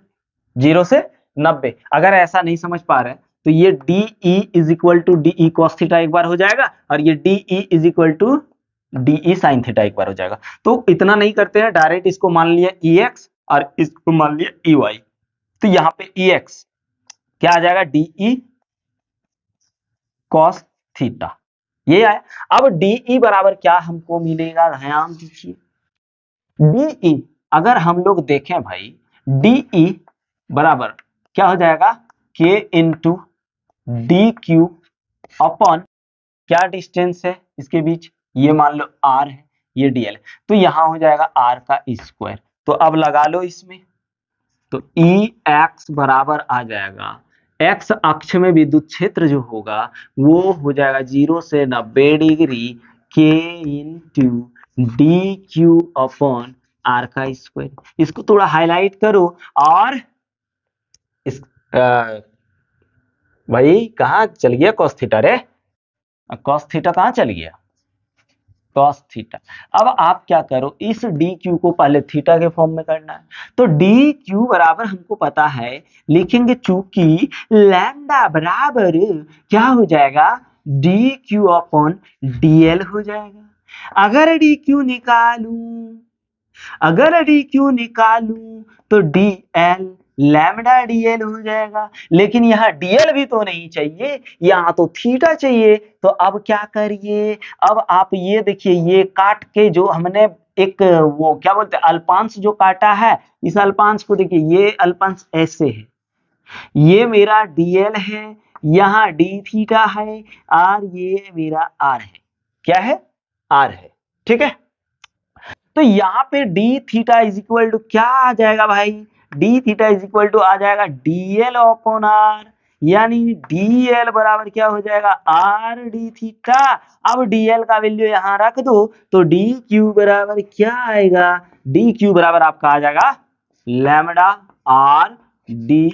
0 से 90। अगर ऐसा नहीं समझ पा रहे तो ये DE is equal to DE cos theta एक बार हो जाएगा, और ये DE is equal to DE sin theta एक बार हो जाएगा। तो इतना नहीं करते हैं, डायरेक्ट इसको मान लिया EX और इसको मान लिया EY। तो यहाँ पे EX क्या आ जाएगा? DE cos थीटा, ये आया। अब DE बराबर क्या हमको मिलेगा, ध्यान दीजिए। DE अगर हम लोग देखें भाई, DE बराबर क्या हो जाएगा? K into D Q upon, क्या डिस्टेंस है इसके बीच, ये मान लो R है, ये DL है, तो यहां हो जाएगा R का स्क्वायर। तो अब लगा लो इसमें, तो EX बराबर आ जाएगा, एक्स अक्ष में विद्युत क्षेत्र जो होगा वो हो जाएगा 0 से 90 degree K into D Q upon R का स्क्वायर। इसको थोड़ा हाईलाइट करो, और इस भाई कहाँ चल गया cos थीटा रे? cos थीटा कहाँ चल गया? cos theta. अब आप क्या करो, इस डी क्यू को पहले थीटा के फॉर्म में करना है। तो डी क्यू बराबर हमको पता है, लिखेंगे चूंकि लैम्डा बराबर क्या हो जाएगा? डी क्यू अपॉन डीएल हो जाएगा। अगर डी क्यू निकालूं, अगर डी क्यू निकालूं तो डी एल लैम्डा डीएल हो जाएगा। लेकिन यहाँ डीएल भी तो नहीं चाहिए, यहाँ तो थीटा चाहिए। तो अब क्या करिए, अब आप ये देखिए, ये काट के जो हमने एक वो क्या बोलते हैं अल्पांश जो काटा है, इस अल्पांश को देखिए, ये अल्पांश ऐसे है, ये मेरा डीएल है, यहाँ डी थीटा है, और ये मेरा आर है। क्या है? आर है, ठीक है। तो यहाँ पे D theta is equal to क्या आ जाएगा भाई? D theta is equal to आ जाएगा डीएल अपॉन आर, यानी डीएल बराबर क्या हो जाएगा? R D theta. अब डीएल का वैल्यू यहाँ रख दो, तो डी क्यू बराबर क्या आएगा? डी क्यू बराबर आपका आ जाएगा लैम्डा आर डी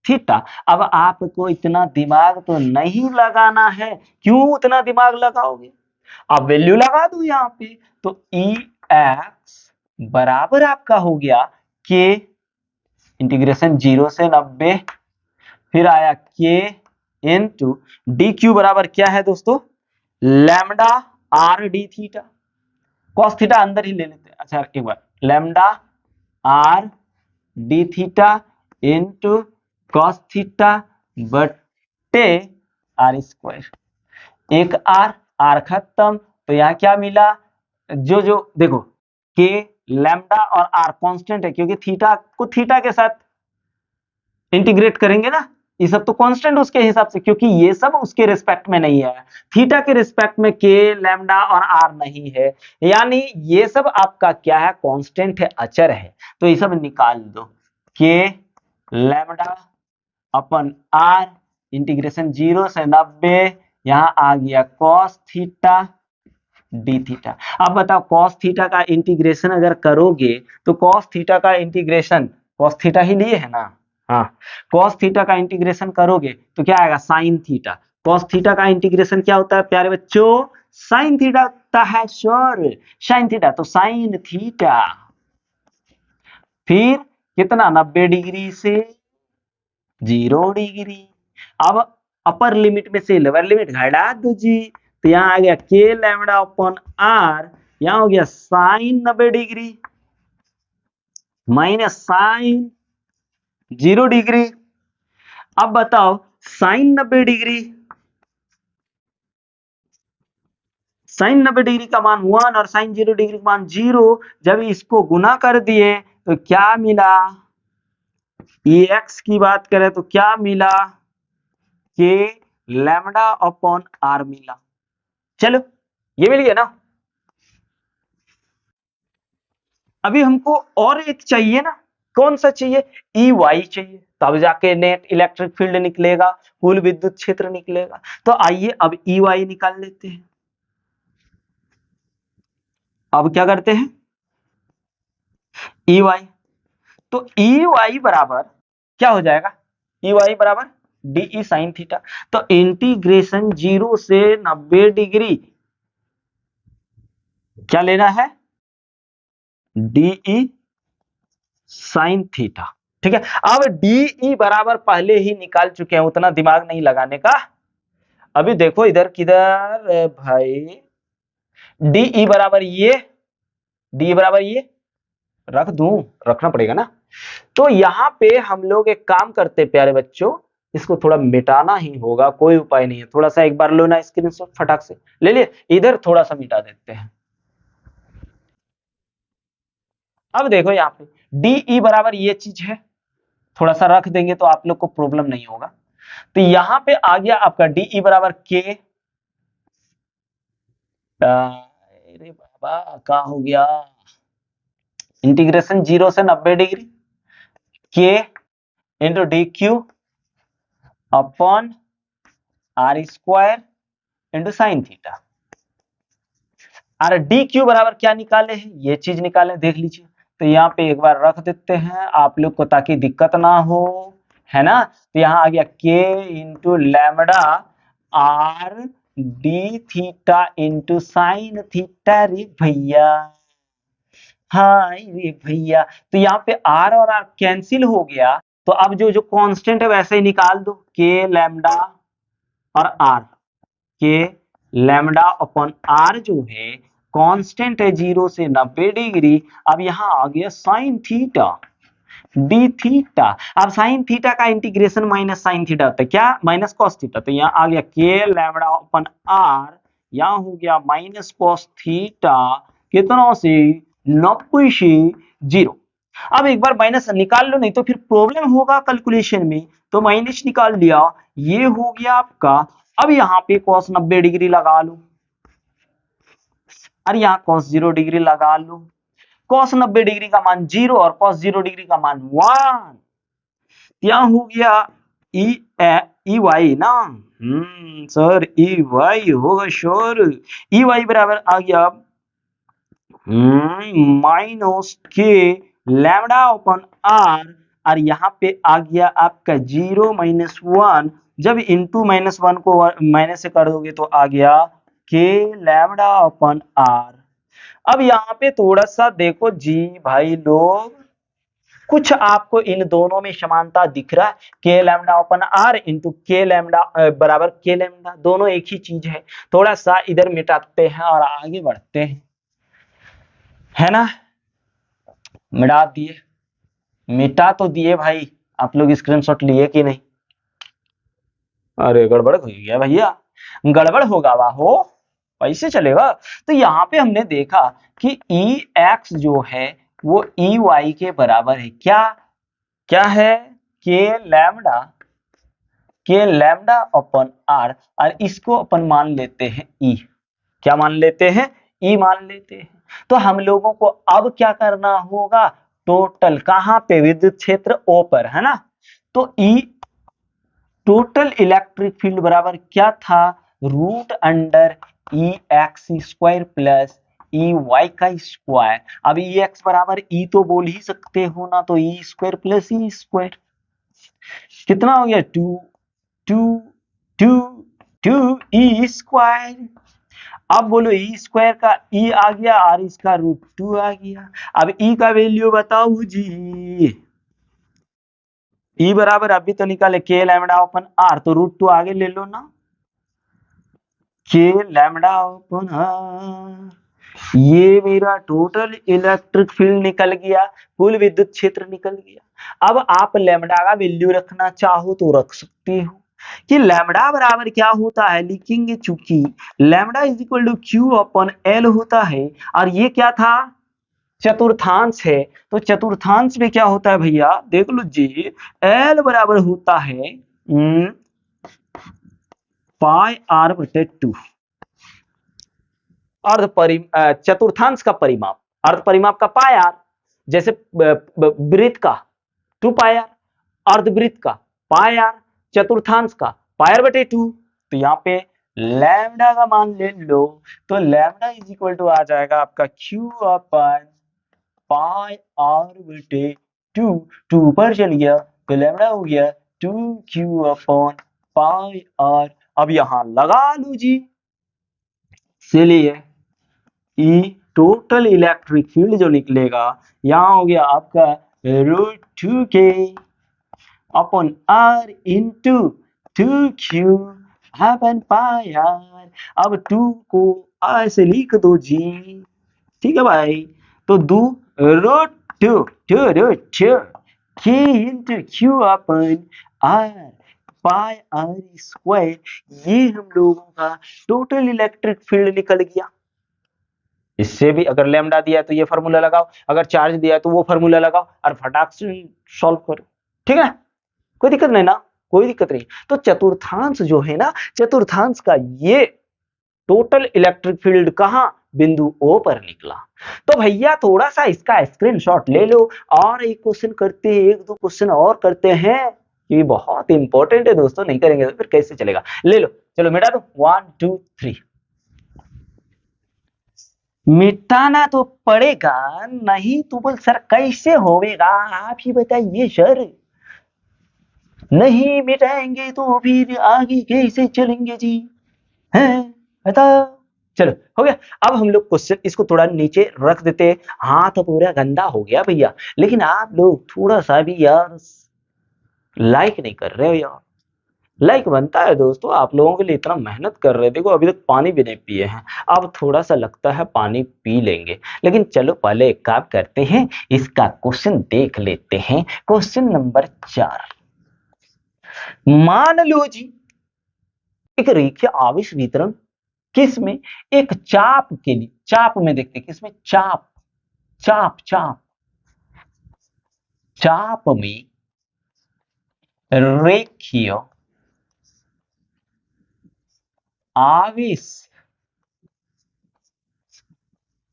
थीटा। अब आपको इतना दिमाग तो नहीं लगाना है, क्यों उतना दिमाग लगाओगे? अब वैल्यू लगा दो यहाँ पे, तो ई एक्स बराबर आपका हो गया के इंटीग्रेशन 0 से 90, फिर आया के इंटू डी क्यू बराबर क्या है दोस्तों? Lambda R D theta. Cos theta अंदर ही ले लेते हैं, अच्छा एक बार, lambda R D theta into cos theta बटे आर स्क्वायर। एक आर, आर खत्म, तो यहाँ क्या मिला? जो जो देखो, के लैम्डा और आर कांस्टेंट है, क्योंकि थीटा को थीटा के साथ इंटीग्रेट करेंगे ना, ये सब तो कांस्टेंट उसके हिसाब से, क्योंकि ये सब उसके रिस्पेक्ट में नहीं है, थीटा के रिस्पेक्ट में के लैम्डा और आर नहीं है, यानी ये सब आपका क्या है? कांस्टेंट है, अचर है। तो ये सब निकाल दो, के लैम्डा अपन आर इंटीग्रेशन 0 से 90, यहाँ आ गया cos थीटा डी थीटा। अब बताओ, cos थीटा का इंटीग्रेशन अगर करोगे तो cos थीटा का इंटीग्रेशन, cos थीटा ही लिए है ना, हाँ, cos थीटा का इंटीग्रेशन करोगे तो क्या आएगा? sin theta. cos थीटा का इंटीग्रेशन क्या होता है प्यारे बच्चों? sin थीटा होता है, श्योर, sin थीटा। तो sin थीटा फिर कितना? 90 डिग्री से 0 डिग्री। अब अपर लिमिट में से लोअर लिमिट घटा दो जी, तो यहाँ आ गया के लैम्डा अपॉन आर, यहाँ हो गया sine 90 degree minus sine 0 degree. अब बताओ, साइन 90 डिग्री, साइन 90 डिग्री का मान 1 और साइन 0 डिग्री का मान 0, जब इसको गुना कर दिए तो क्या मिला? एक्स की बात करें तो क्या मिला? के लैम्डा अपॉन आर मिला। चलो, ये मिल गया ना। अभी हमको और एक चाहिए ना, कौन सा चाहिए? ई वाई चाहिए, तब जाके नेट इलेक्ट्रिक फील्ड निकलेगा, कुल विद्युत क्षेत्र निकलेगा। तो आइए अब ई वाई निकाल लेते हैं। अब क्या करते हैं? ई वाई, तो ई वाई बराबर क्या हो जाएगा? ई वाई बराबर DE साइन थीटा। तो इंटीग्रेशन 0 से 90 डिग्री क्या लेना है, DE साइन थीटा। ठीक है, अब DE बराबर पहले ही निकाल चुके हैं, उतना दिमाग नहीं लगाने का। अभी देखो इधर किधर भाई, DE बराबर ये, DE बराबर ये रख दूं, रखना पड़ेगा ना। तो यहाँ पे हम लोग एक काम करते प्यारे बच्चों, इसको थोड़ा मिटाना ही होगा, कोई उपाय नहीं है। थोड़ा सा एक बार लो ना स्क्रीनशॉट, फटाक से ले लिए, इधर थोड़ा सा मिटा देते हैं। अब देखो यहाँ पे DE बराबर ये चीज है, थोड़ा सा रख देंगे तो आप लोग को प्रॉब्लम नहीं होगा। तो यहाँ पे आ गया आपका DE बराबर K, अरे बाबा क्या हो गया, इंटीग्रेशन 0 से 90 degree K into DQ upon R square into sine theta. और DQ बराबर क्या निकाले हैं, ये चीज निकाले, देख लीजिए। तो यहाँ पे एक बार रख देते हैं आप लोग को ताकि दिक्कत ना हो, है ना। तो यहाँ आ गया K into lambda R D theta into sine theta. रे भैया, हाँ रे भैया, तो यहाँ पे R और R कैंसिल हो गया, तो अब जो जो कांस्टेंट है वैसे ही निकाल दो, K लैम्बडा और R, के लैम्बडा अपॉन आर जो है कांस्टेंट है 0 से 90 डिग्री। अब यहाँ आ गया साइन थीटा डी थीटा। अब साइन थीटा का इंटीग्रेशन माइनस साइन थीटा होता है क्या, माइनस कॉस थीटा। तो यहाँ आ गया के लैम्बडा अपॉन आर, यहाँ हो गया माइनस कॉस थीटा कितना से 90 से 0। अब एक बार माइनस निकाल लो, नहीं तो फिर प्रॉब्लम होगा कैलकुलेशन में। तो माइनस निकाल लिया, ये हो गया आपका। अब यहाँ पे cos 90 डिग्री लगा लो, और यहाँ cos 0 डिग्री लगा लो। cos 90 डिग्री का मान 0 और cos 0 डिग्री का मान 1। यहाँ हो गया ई वाई ना, सर ई वाई होगा सर। ई वाई बराबर आ गया माइनस के लैम्बडा अपॉन आर, और यहाँ पे आ गया आपका 0 माइनस 1। जब इंटू माइनस 1 को माइनस से कर दोगे तो आ गया के लैम्बडा अपॉन आर। अब यहाँ पे थोड़ा सा देखो जी भाई लोग, कुछ आपको इन दोनों में समानता दिख रहा है, के लैम्बडा अपॉन आर इंटू के लैम्बडा बराबर के लैम्बडा, दोनों एक ही चीज है। थोड़ा सा इधर मिटाते हैं और आगे बढ़ते हैं, है ना। मिटा दिए, मिटा तो दिए भाई, आप लोग स्क्रीनशॉट लिए कि नहीं। अरे गड़बड़ हो गया भैया, गड़बड़ होगा वाह हो, कैसे चलेगा। तो यहाँ पे हमने देखा कि ई एक्स जो है वो ई वाई के बराबर है, क्या क्या है, के लैम्बडा अपॉन आर, और इसको अपन मान लेते हैं ई, क्या मान लेते हैं, ई मान लेते हैं। तो हम लोगों को अब क्या करना होगा, टोटल कहां पे, विद्युत क्षेत्र ओ पर, है ना। तो ई टोटल इलेक्ट्रिक फील्ड बराबर क्या था, root under E X square plus E Y का स्क्वायर। अब ई एक्स बराबर ई तो बोल ही सकते हो ना, तो E square plus E square कितना हो गया, two two two two E square. अब बोलो ई स्क्वायर का ई आ गया और इसका रूट 2 आ गया। अब ई का वैल्यू बताओ जी, ई बराबर अभी तो निकाले के लैम्बडा अपन आर, तो रूट 2 आगे ले लो ना, के लैम्बडा अपन आर। ये मेरा टोटल इलेक्ट्रिक फील्ड निकल गया, कुल विद्युत क्षेत्र निकल गया। अब आप लैम्बडा का वैल्यू रखना चाहो तो रख सकते हो, कि लैम्बडा बराबर क्या होता है, लिखेंगे चूंकि lambda is equal to Q upon l होता है, और ये क्या था, चतुर्थांश है। तो चतुर्थांश में क्या होता है भैया, देख लो जी, एल बराबर होता है पाई आर बटे 2। चतुर्थांश का परिमाप, अर्ध परिमाप का पाई आर, जैसे वृत्त का 2 पाई आर, अर्धवृत्त का पाई आर, चतुर्थांश का पाई आर बटे 2। तो यहाँ पे लैम्बडा का मान ले लो, तो लैम्बडा इज इक्वल टू आ जाएगा आपका क्यू अपन पाई आर बटे 2, 2 ऊपर चल गया तो लैम्बडा हो गया 2q अपॉन पाई आर। अब यहां लगा लो जी, चलिए ई टोटल इलेक्ट्रिक फील्ड जो निकलेगा यहां हो गया आपका √2k upon r into 2q upon pi r. अब 2 को आर से लिख दो जी, ठीक है भाई। तो √2 k into q upon r pi r square, ये हम लोगों का टोटल इलेक्ट्रिक फील्ड निकल गया। इससे भी अगर लैम्डा दिया है तो ये फार्मूला लगाओ, अगर चार्ज दिया है तो वो फार्मूला लगाओ और फटाक से सॉल्व करो, ठीक है, कोई दिक्कत नहीं ना, कोई दिक्कत नहीं। तो चतुर्थांश जो है ना, चतुर्थांश का ये टोटल इलेक्ट्रिक फील्ड कहां, बिंदु ओ पर निकला। तो भैया थोड़ा सा इसका स्क्रीनशॉट ले लो और एक क्वेश्चन करते हैं, एक दो क्वेश्चन और करते हैं, ये बहुत इंपॉर्टेंट है दोस्तों, नहीं करेंगे तो फिर कैसे चलेगा। ले लो, चलो मिटा दो, 1 2 3। मिटाना तो पड़ेगा, नहीं तो बोल सर कैसे होगा, आप ही बताइए सर। नहीं मिटाएंगे तो फिर आगे कैसे चलेंगे जी, हैं बताओ। चलो हो गया। अब हम लोग क्वेश्चन इसको थोड़ा नीचे रख देते हैं, हाथ पूरा गंदा हो गया भैया, लेकिन आप लोग थोड़ा सा भी यार लाइक नहीं कर रहे हो यार। लाइक बनता है दोस्तों, आप लोगों के लिए इतना मेहनत कर रहे हैं, देखो अभी तक पानी भी नहीं पिए हैं, अब थोड़ा सा लगता है पानी पी लेंगे। लेकिन चलो पहले एक काम करते हैं, इसका क्वेश्चन देख लेते हैं। क्वेश्चन नंबर 4, मान लो जी एक रेखीय आवेश वितरण किसमें, एक चाप के लिए, चाप में देखते हैं किसमें, चाप चाप चाप चाप में रेखीय आवेश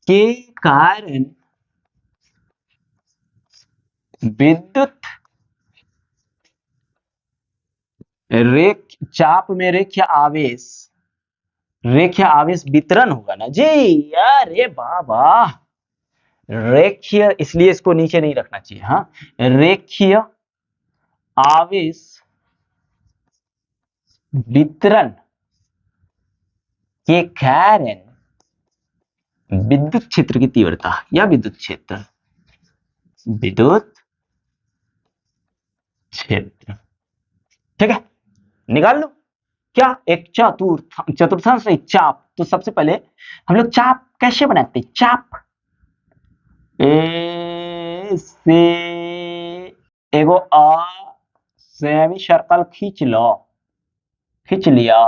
के कारण विद्युत चाप में रेखीय आवेश वितरण होगा ना जी। अरे बाबा, रेखीय, इसलिए इसको नीचे नहीं रखना चाहिए, हाँ, रेखीय आवेश वितरण के कारण विद्युत क्षेत्र की तीव्रता या विद्युत क्षेत्र ठीक है, निकाल लो। क्या, एक चतुर्थांश एक चाप, तो सबसे पहले हम लोग चाप कैसे बनाते हैं, चाप से एगो सेमी सर्कल खींच लो, खींच लिया,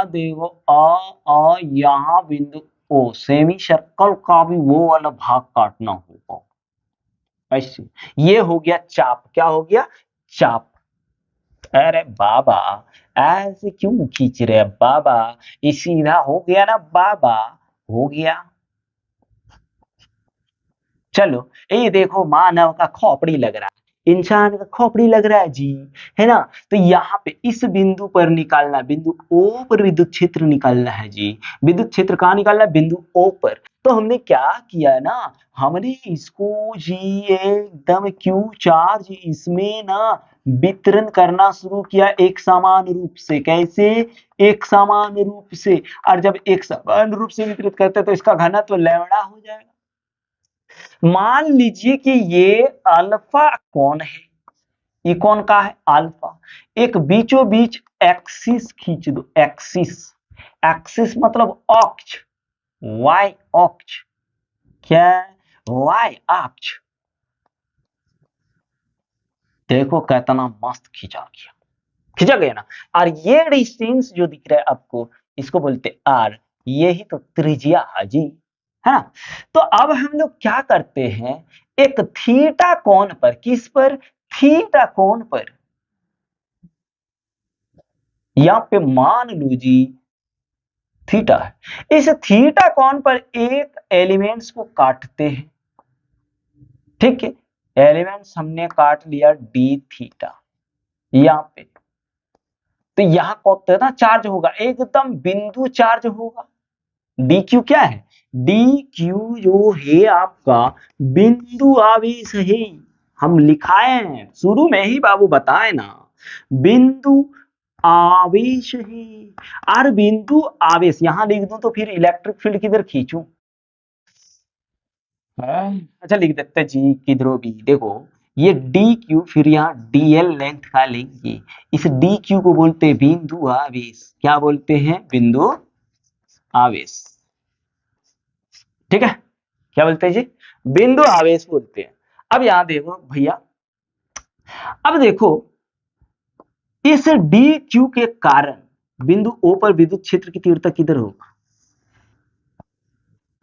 देखो यहाँ बिंदु ओ, सेमी सर्कल का भी वो वाला भाग काटना होगा ऐसे, ये हो गया चाप। क्या हो गया, चाप। अरे बाबा ऐसे क्यों खींच रहे बाबा, ये सीधा हो गया ना बाबा, हो गया। चलो ये देखो मानव का खोपड़ी लग रहा है, इंसान का खोपड़ी लग रहा है जी, है ना। तो यहाँ पे इस बिंदु पर निकालना, बिंदु ओ पर विद्युत क्षेत्र निकालना है जी। विद्युत क्षेत्र कहाँ निकालना है, बिंदु ओ पर। तो हमने क्या किया ना, हमने इसको जी एकदम क्यू चार्ज इसमें ना वितरण करना शुरू किया एक समान रूप से। कैसे, एक समान रूप से। और जब एक समान रूप से वितरित करते हैं तो इसका घनत्व लैम्डा हो जाएगा। मान लीजिए कि ये अल्फा कौन है, ये कौन का है, अल्फा। एक बीचों बीच एक्सिस खींच दो, एक्सिस, एक्सिस मतलब अक्ष, वाई अक्ष, क्या, वाई अक्ष। देखो कितना मस्त खींचा गया, खींचा गया ना। और ये डिस्टेंस जो दिख रहा है आपको, इसको बोलते आर, यही तो त्रिज्या है जी, है ना। तो अब हम लोग क्या करते हैं, एक थीटा कोण पर, किस पर, थीटा कोण पर, यहां पे मान लो जी थीटा है, इस थीटा कोण पर एक एलिमेंट्स को काटते हैं, ठीक है। एलिमेंट्स हमने काट लिया डी थीटा यहां पे, तो यहां कितना चार्ज होगा, एकदम बिंदु चार्ज होगा। डी क्यू क्या है, डी क्यू जो है आपका बिंदु आवेश है, हम लिखाए हैं शुरू में ही बाबू बताए ना, बिंदु आवेश है। और बिंदु आवेश यहां लिख दूं तो फिर इलेक्ट्रिक फील्ड किधर खींचूं? अच्छा लिख देते जी किधरों भी। देखो ये डी क्यू, फिर यहाँ डीएल लेंथ का लेंगे। इस डी क्यू को बोलते हैं बिंदु आवेश। क्या बोलते हैं? बिंदु आवेश। ठीक है, क्या बोलते हैं जी? बिंदु आवेश बोलते हैं। अब यहां देखो भैया, अब देखो इस डी क्यू के कारण बिंदु ओ पर विद्युत क्षेत्र की तीव्रता किधर होगा?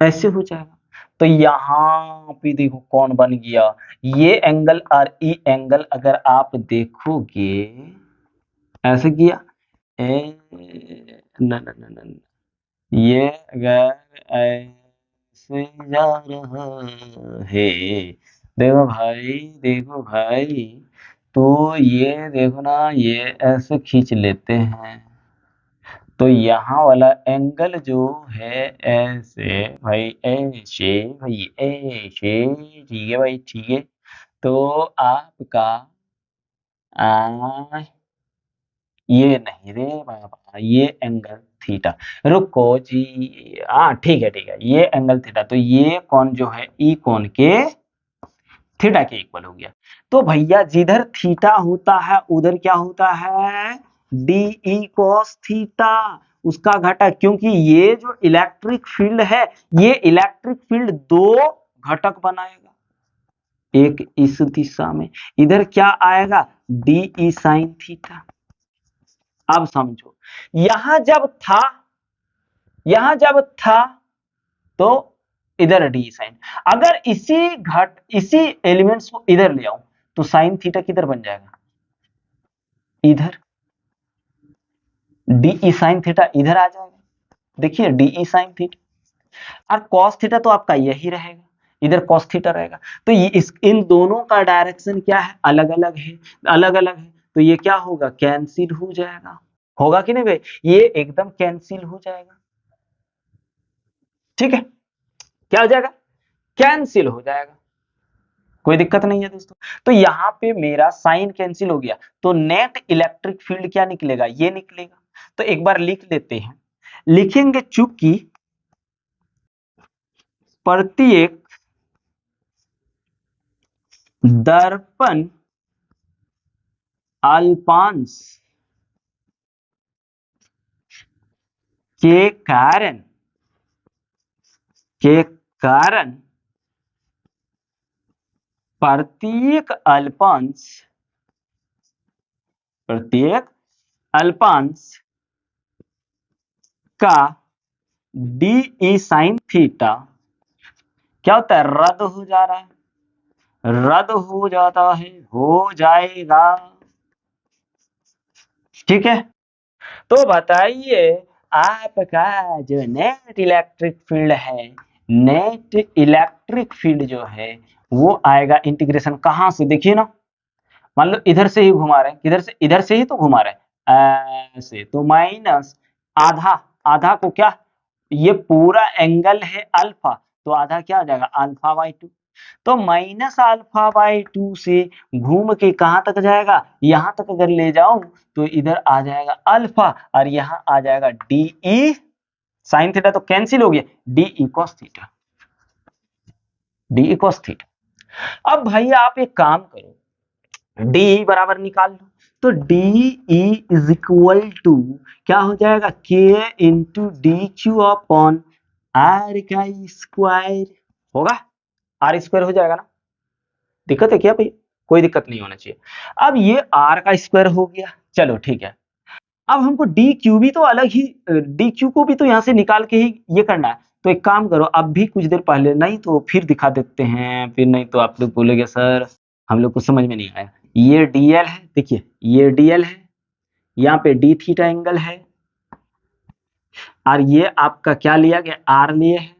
ऐसे हो जाएगा। तो यहां पे देखो कौन बन गया, ये एंगल और ई एंगल अगर आप देखोगे ऐसे किया, न न न न ये अगर ऐसे जा रहा है, देखो भाई, देखो भाई, तो ये देखो ना, ये ऐसे खींच लेते हैं, तो यहाँ वाला एंगल जो है ऐसे भाई, ऐसे भाई, ऐसे, ठीक है भाई, ठीक है। तो आपका आ, ये नहीं रे बाबा, ये एंगल थीटा, रुको जी, हाँ ठीक है ठीक है, ये एंगल थीटा, तो ये कौन जो है ई कौन के थीटा के इक्वल हो गया। तो भैया जिधर थीटा होता है उधर क्या होता है? डी ई कॉस थीटा, उसका घटक, क्योंकि ये जो इलेक्ट्रिक फील्ड है, ये इलेक्ट्रिक फील्ड दो घटक बनाएगा, एक इस दिशा में, इधर क्या आएगा? D E sign theta. अब समझो, यहां जब था, यहां जब था तो इधर डी साइन, अगर इसी एलिमेंट्स को इधर ले आऊं तो साइन थीटा किधर बन जाएगा? इधर डी साइन थीटा इधर आ जाएगा। देखिए डी साइन थीटा, और कॉस थीटा तो आपका यही रहेगा, इधर कॉस थीटा रहेगा। तो ये इन दोनों का डायरेक्शन क्या है? अलग अलग है, अलग अलग है, तो ये क्या होगा? कैंसिल हो जाएगा। होगा कि नहीं भाई? ये एकदम कैंसिल हो जाएगा। ठीक है, क्या हो जाएगा? कैंसिल हो जाएगा, कोई दिक्कत नहीं है दोस्तों। तो यहां पे मेरा साइन कैंसिल हो गया, तो नेट इलेक्ट्रिक फील्ड क्या निकलेगा? ये निकलेगा। तो एक बार लिख लेते हैं, लिखेंगे चूंकि प्रत्येक दर्पण अल्पांश के कारण प्रत्येक अल्पांश का डी साइन थीटा क्या होता है? रद्द हो जा रहा है, रद्द हो जाता है, हो जाएगा। ठीक है, तो बताइए आपका जो नेट इलेक्ट्रिक फील्ड है, नेट इलेक्ट्रिक फील्ड जो है वो आएगा इंटीग्रेशन कहां से? देखिए ना, मान लो इधर से ही घुमा रहे हैं, किधर से? इधर से ही तो घुमा रहे हैं ऐसे, तो माइनस आधा, आधा को क्या, ये पूरा एंगल है अल्फा, तो आधा क्या आ जाएगा? Alpha by 2। तो माइनस अल्फा बाई 2 से घूम के कहां तक जाएगा? यहां तक अगर ले जाऊं तो इधर आ जाएगा अल्फा, और यहां आ जाएगा डी ई साइन थीटा, तो कैंसिल हो गया, D E cos theta, D E cos theta. अब भाई आप एक काम करो, डी बराबर निकाल लो, तो d E is equal to क्या हो जाएगा? K into D Q upon r का स्क्वायर होगा, आर स्क्वायर हो जाएगा ना? दिक्कत है क्या भाई? कोई दिक्कत नहीं होना चाहिए। अब ये आर का स्क्वायर हो गया, चलो ठीक है। अब हमको डी क्यू भी तो अलग ही, डी क्यू को भी तो यहाँ से निकाल के ही ये करना है। तो एक काम करो, अब भी कुछ देर पहले, नहीं तो फिर दिखा देते हैं, फिर नहीं तो आप लोग बोलोगे सर हम लोग को समझ में नहीं आया। ये डीएल है, देखिए ये डीएल है, यहाँ पे डी थीटा एंगल है, और ये आपका क्या लिया गया? आर लिए है।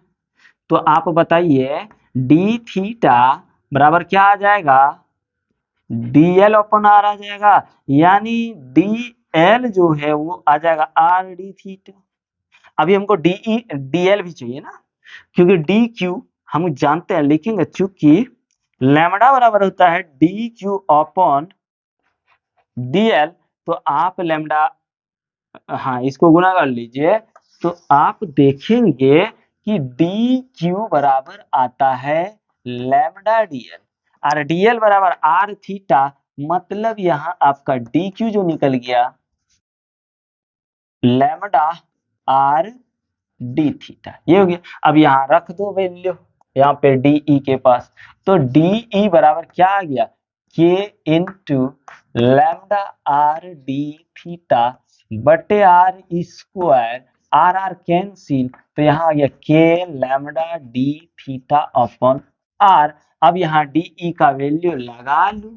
तो आप बताइए डी थीटा बराबर क्या आ जाएगा? डीएल अपन आर आ जाएगा, यानी डी एल जो है वो आ जाएगा आर डी थीटा। अभी हमको डीएल भी चाहिए ना, क्योंकि डी क्यू हम जानते हैं, लिखेंगे चूंकि लैम्डा बराबर होता है डी क्यू अपॉन dl, तो आप लैम्डा, हाँ इसको गुना कर लीजिए, तो आप देखेंगे कि डी क्यू बराबर आता है लैम्डा dl, और dl बराबर r थीटा, मतलब यहाँ आपका डी क्यू जो निकल गया लैम्डा r डी थीटा, ये हो गया। अब यहाँ रख दो वैल्यू यहाँ पे डी ई के पास, तो डी ई बराबर क्या आ गया, K into lambda R D theta बटे R square, R R cancel, तो यहाँ आ गया K lambda D theta upon R. अब यहाँ डी ई का वैल्यू लगा लूं,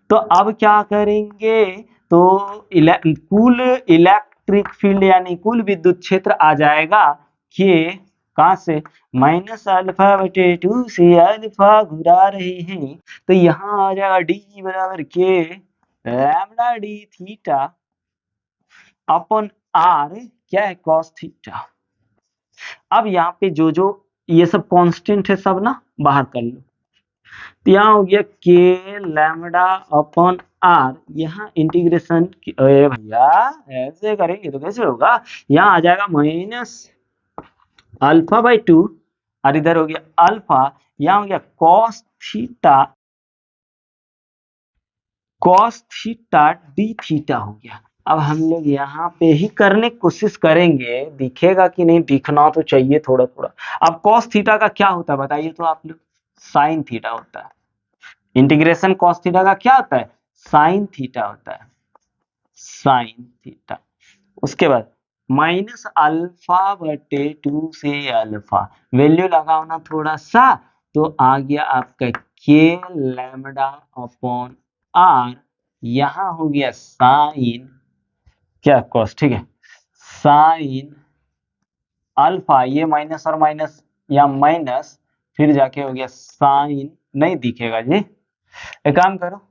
तो अब क्या करेंगे, तो कुल इलेक्ट्रिक फील्ड यानी कुल विद्युत क्षेत्र आ जाएगा के, कहां से, माइनस अल्फा बटे 2 से अल्फा घुरा रहे हैं, तो यहाँ आ जाएगा डी बराबर k lambda D theta upon r, क्या है, कॉस थीटा। अब यहाँ पे जो जो ये सब कांस्टेंट है सब ना बाहर कर लो, तो यहाँ हो गया के लैम्डा अपॉन आर, यहाँ इंटीग्रेशन भैया ऐसे करेंगे तो कैसे होगा, यहाँ आ जाएगा माइनस अल्फा बाई 2, और इधर हो गया अल्फा, यहाँ हो गया कॉस थीटा डी थीटा हो गया। अब हम लोग यहाँ पे ही करने की कोशिश करेंगे, दिखेगा कि नहीं, दिखना तो चाहिए थोड़ा थोड़ा। अब कॉस थीटा का क्या होता है बताइए तो आप लोग, साइन थीटा होता है। इंटीग्रेशन कॉस थीटा का क्या होता है, साइन थीटा होता है, साइन थीटा। उसके बाद माइनस अल्फा बटे 2 से अल्फा, वैल्यू लगाओ ना थोड़ा सा, तो आ गया आपका के लैम्डा अपॉन आर, यहाँ हो गया साइन, क्या कॉस, ठीक है, साइन अल्फा, ये माइनस और माइनस या माइनस, फिर जाके हो गया साइन, नहीं दिखेगा जी, एक काम करो,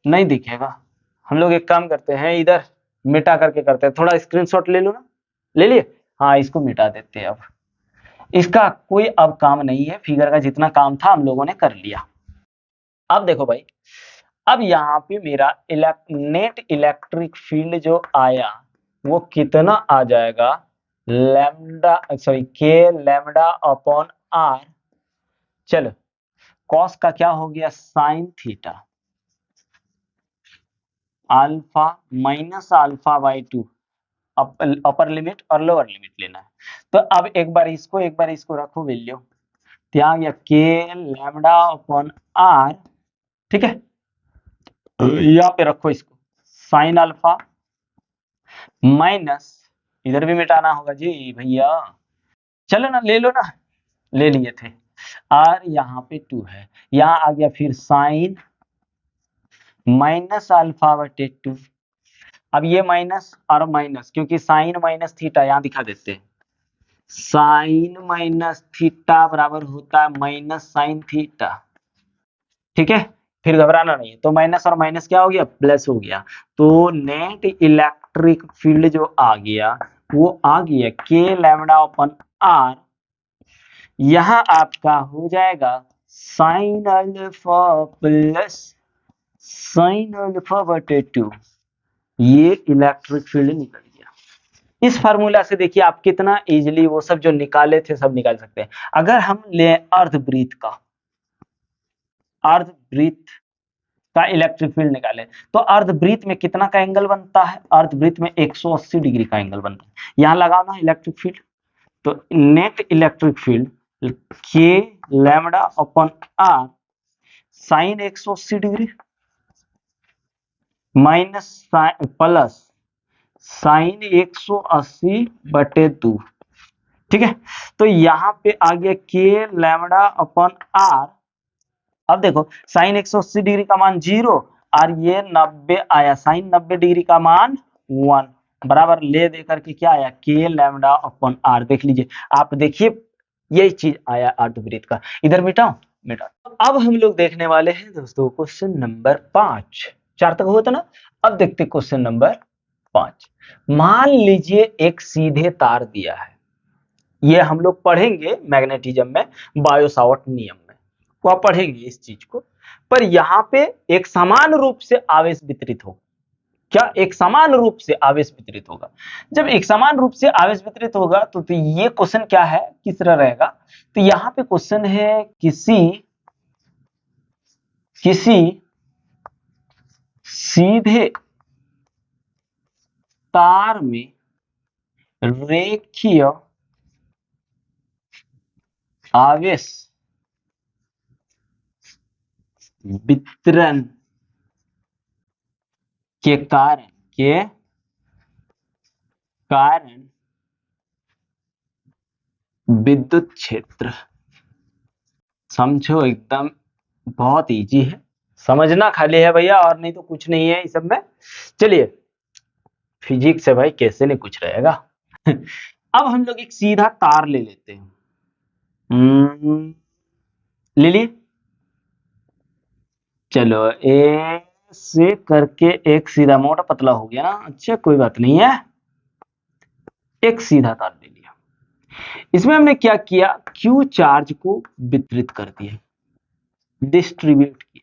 नहीं दिखेगा, हम लोग एक काम करते हैं, इधर मिटा करके करते हैं, थोड़ा स्क्रीनशॉट ले लो ना, ले लिए, हाँ इसको मिटा देते हैं। अब इसका कोई अब काम नहीं है, फिगर का जितना काम था हम लोगों ने कर लिया। अब देखो भाई, अब यहाँ पे मेरा नेट इलेक्ट्रिक फील्ड जो आया वो कितना आ जाएगा, लैम्डा सॉरी के लैम्डा अपॉन आर, चलो कॉस का क्या हो गया, sine theta, alpha minus alpha by 2, upper limit और लोअर लिमिट लेना है। तो अब एक बार इसको रखो वैल्यू, यहाँ गया के लैम्डा अपॉन आर, ठीक है, यहाँ पे रखो इसको, साइन अल्फा माइनस, इधर भी मिटाना होगा जी भैया, चलो ना ले लो ना, ले लिए थे, और यहाँ पे 2 है, यहाँ आ गया फिर साइन माइनस अल्फा बटे 2, अब ये माइनस और माइनस, क्योंकि साइन माइनस थीटा यहाँ दिखा देते हैं, साइन माइनस थीटा बराबर होता है माइनस साइन थीटा, ठीक है, फिर घबराना नहीं, तो माइनस और माइनस क्या हो गया, प्लस हो गया, तो नेट इलेक्ट्रिक फील्ड जो आ गया वो आ गया के लैम्डा अपन आर, यहाँ आपका हो जाएगा sine alpha plus sine alpha बटे 2, ये इलेक्ट्रिक फील्ड निकल गया। इस फार्मूला से देखिए आप कितना इजीली वो सब जो निकाले थे सब निकाल सकते हैं। अगर हम ले अर्धवृत्त का इलेक्ट्रिक फील्ड निकाले, तो अर्धवृत्त में कितना का एंगल बनता है, अर्धवृत्त में 180 डिग्री का एंगल बनता है, यहाँ लगाओ ना इलेक्ट्रिक फील्ड, तो net electric field k lambda upon r sine 180 degree minus plus sine 180 बटे 2, ठीक है, तो यहाँ पे आ गया के लैम्डा अपॉन आर। अब देखो साइन 180 डिग्री का मान 0 और ये 90 आया, साइन 90 डिग्री का मान 1 बराबर ले दे करके क्या आया, के लैम्डा अपॉन आर, देख लीजिए आप, देखिए यही चीज आया अर्धवृत्त का, इधर मिटाओ मिटाओ। अब हम लोग देखने वाले हैं दोस्तों क्वेश्चन नंबर 5, 4 तक हुआ था ना, अब देखते क्वेश्चन नंबर 5। मान लीजिए एक सीधे तार दिया है, ये हम लोग पढ़ेंगे मैग्नेटिज्म में, बायो सावर्ट नियम में, वो आप पढ़ेंगे इस चीज को। पर यहाँ पे एक समान रूप से आवेश वितरित हो। क्या एक समान रूप से आवेश वितरित होगा? जब एक समान रूप से आवेश वितरित होगा तो ये क्वेश्चन क्या है, किस तरह रहेगा? तो यहाँ पे क्वेश्चन है किसी सीधे तार में रेखीय आवेश वितरण के कारण विद्युत क्षेत्र, समझो एकदम बहुत इजी है, समझना खाली है भैया, और नहीं तो कुछ नहीं है इस सब में। चलिए, फिजिक्स है भाई, कैसे नहीं कुछ रहेगा। अब हम लोग एक सीधा तार ले लेते हैं। ले लिए, चलो ऐसे करके एक सीधा मोटा पतला हो गया ना, अच्छा कोई बात नहीं है, एक सीधा तार ले लिया। इसमें हमने क्या किया, क्यू चार्ज को वितरित कर दिया, डिस्ट्रीब्यूट किया।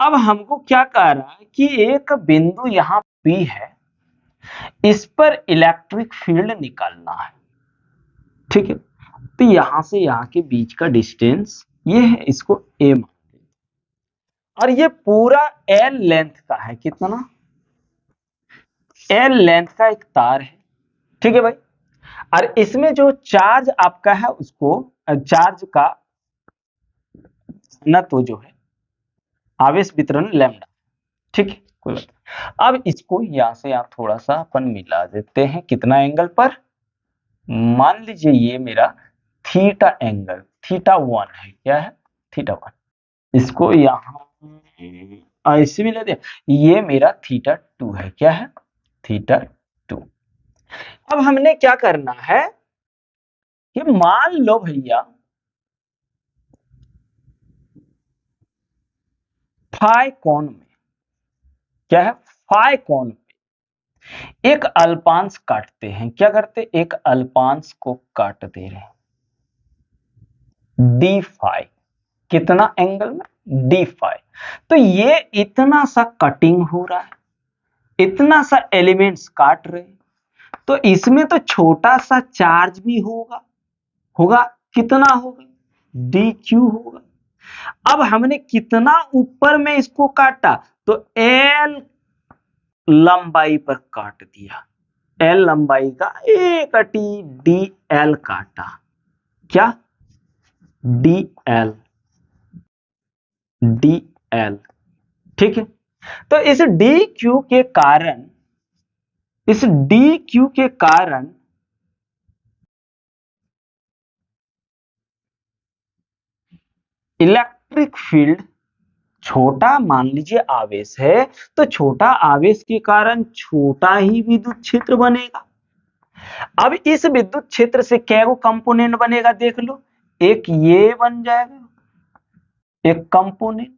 अब हमको क्या कह रहा है कि एक बिंदु यहां P है, इस पर इलेक्ट्रिक फील्ड निकालना है, ठीक है। तो यहां से यहां के बीच का डिस्टेंस ये है, इसको A मान, और ये पूरा L लेंथ का है, कितना, L लेंथ का एक तार है, ठीक है भाई। और इसमें जो चार्ज आपका है, उसको चार्ज का घनत्व जो है, आवेश वितरण लैम्डा, ठीक है, कोई बात नहीं। अब इसको यहां से यहां थोड़ा सा अपन मिला देते हैं, कितना एंगल पर, मान लीजिए ये मेरा थीटा एंगल, थीटा 1 है, क्या है, थीटा 1। इसको यहां ऐसे मिला दिया, ये मेरा थीटा 2 है, क्या है, थीटा 2। अब हमने क्या करना है कि मान लो भैया फाई कोण में, क्या है, फाई कोण में एक अल्पांश काटते हैं, क्या करते, एक अल्पांश को काट दे रहे हैं, डी फाई, कितना एंगल में, डी फाई। तो ये इतना सा कटिंग हो रहा है, इतना सा एलिमेंट्स काट रहे हैं, तो इसमें तो छोटा सा चार्ज भी होगा, कितना होगा, डी क्यू होगा। अब हमने कितना ऊपर में इसको काटा, तो एल लंबाई पर काट दिया, एल लंबाई का एक टी डी एल काटा, क्या, डी एल, डी एल, ठीक है। तो इस डी क्यू के कारण, इस डी क्यू के कारण इलेक्ट्रिक फील्ड, छोटा मान लीजिए आवेश है, तो छोटा आवेश के कारण छोटा ही विद्युत क्षेत्र बनेगा। अब इस विद्युत क्षेत्र से कैगो कंपोनेंट बनेगा, देख लो, एक ये बन जाएगा, एक कंपोनेंट,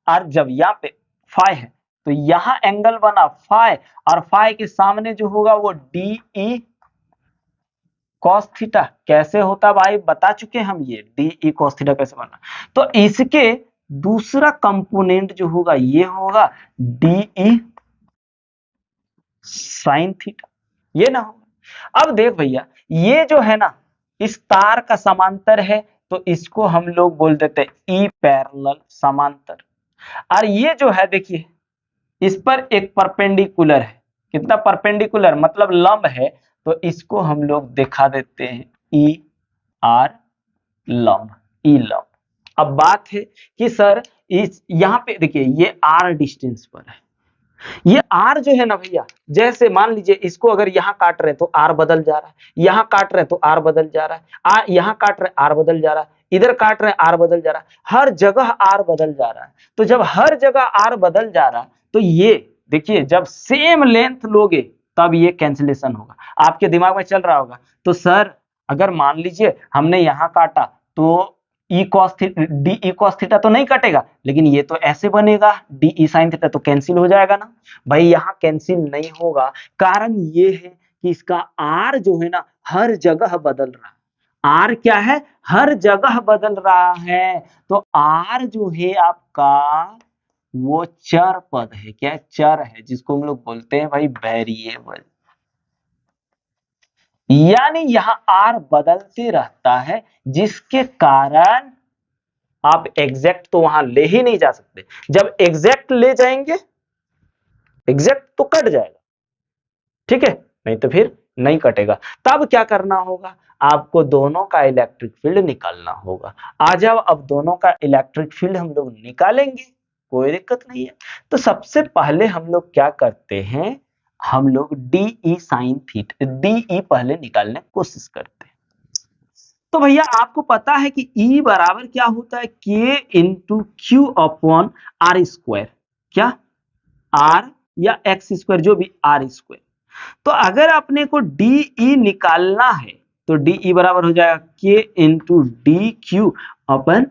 और जब यहाँ पे फाई है तो यहां एंगल बना फाई, और फाई के सामने जो होगा वो डी ई कॉस थीटा, कैसे होता भाई बता चुके हम, ये डी ई कॉस थीटा कैसे बना। तो इसके दूसरा कंपोनेंट जो होगा ये होगा डी ई साइन थीटा, ये ना होगा। अब देख भैया, ये जो है ना इस तार का समांतर है, तो इसको हम लोग बोल देते हैं ई पैरेलल, समांतर। और ये जो है देखिए, इस पर एक परपेंडिकुलर है, कितना परपेंडिकुलर, मतलब लंब है, तो इसको हम लोग दिखा देते हैं ई आर लंब, ई लंब। अब बात है कि सर इस यहां पे देखिए ये आर डिस्टेंस पर है, ये आर जो है ना भैया, जैसे मान लीजिए इसको अगर यहां काट रहे हैं तो आर बदल जा रहा है, यहां काट रहे हैं तो आर बदल जा रहा है, यहां काट रहे हैं आर बदल जा रहा है, इधर काट रहे हैं आर बदल जा रहा है, हर जगह आर बदल जा रहा है। तो जब हर जगह आर बदल जा रहा है, तो ये देखिए जब सेम लेंथ लोगे तब ये कैंसिलेशन होगा, आपके दिमाग में चल रहा होगा। तो सर अगर मान लीजिए हमने यहां काटा तो E cos D E cos theta तो नहीं कटेगा, लेकिन ये तो ऐसे बनेगा डी ई साइन थीटा, तो कैंसिल हो जाएगा ना भाई, यहां कैंसिल नहीं होगा। कारण ये है कि इसका आर जो है ना हर जगह बदल रहा है, आर क्या है, हर जगह बदल रहा है। तो आर जो है आपका वो चर पद है, क्या है? चर है, जिसको हम लोग बोलते हैं भाई वेरिएबल। यानी यहां आर बदलते रहता है, जिसके कारण आप एग्जैक्ट तो वहां ले ही नहीं जा सकते। जब एग्जैक्ट ले जाएंगे, एग्जैक्ट तो कट जाएगा, ठीक है, नहीं तो फिर नहीं कटेगा। तब क्या करना होगा, आपको दोनों का इलेक्ट्रिक फील्ड निकालना होगा। आ जाओ, अब दोनों का इलेक्ट्रिक फील्ड हम लोग निकालेंगे, कोई दिक्कत नहीं है। तो सबसे पहले हम लोग क्या करते हैं, हम लोग डीई साइन थीटा, डीई पहले निकालने की कोशिश करते हैं। तो भैया आपको पता है कि E बराबर क्या होता है, K into q upon r square, क्या आर या एक्स स्क्वायर, जो भी आर स्क्वायर। तो अगर अपने को डीई निकालना है तो डीई बराबर हो जाएगा k into D q upon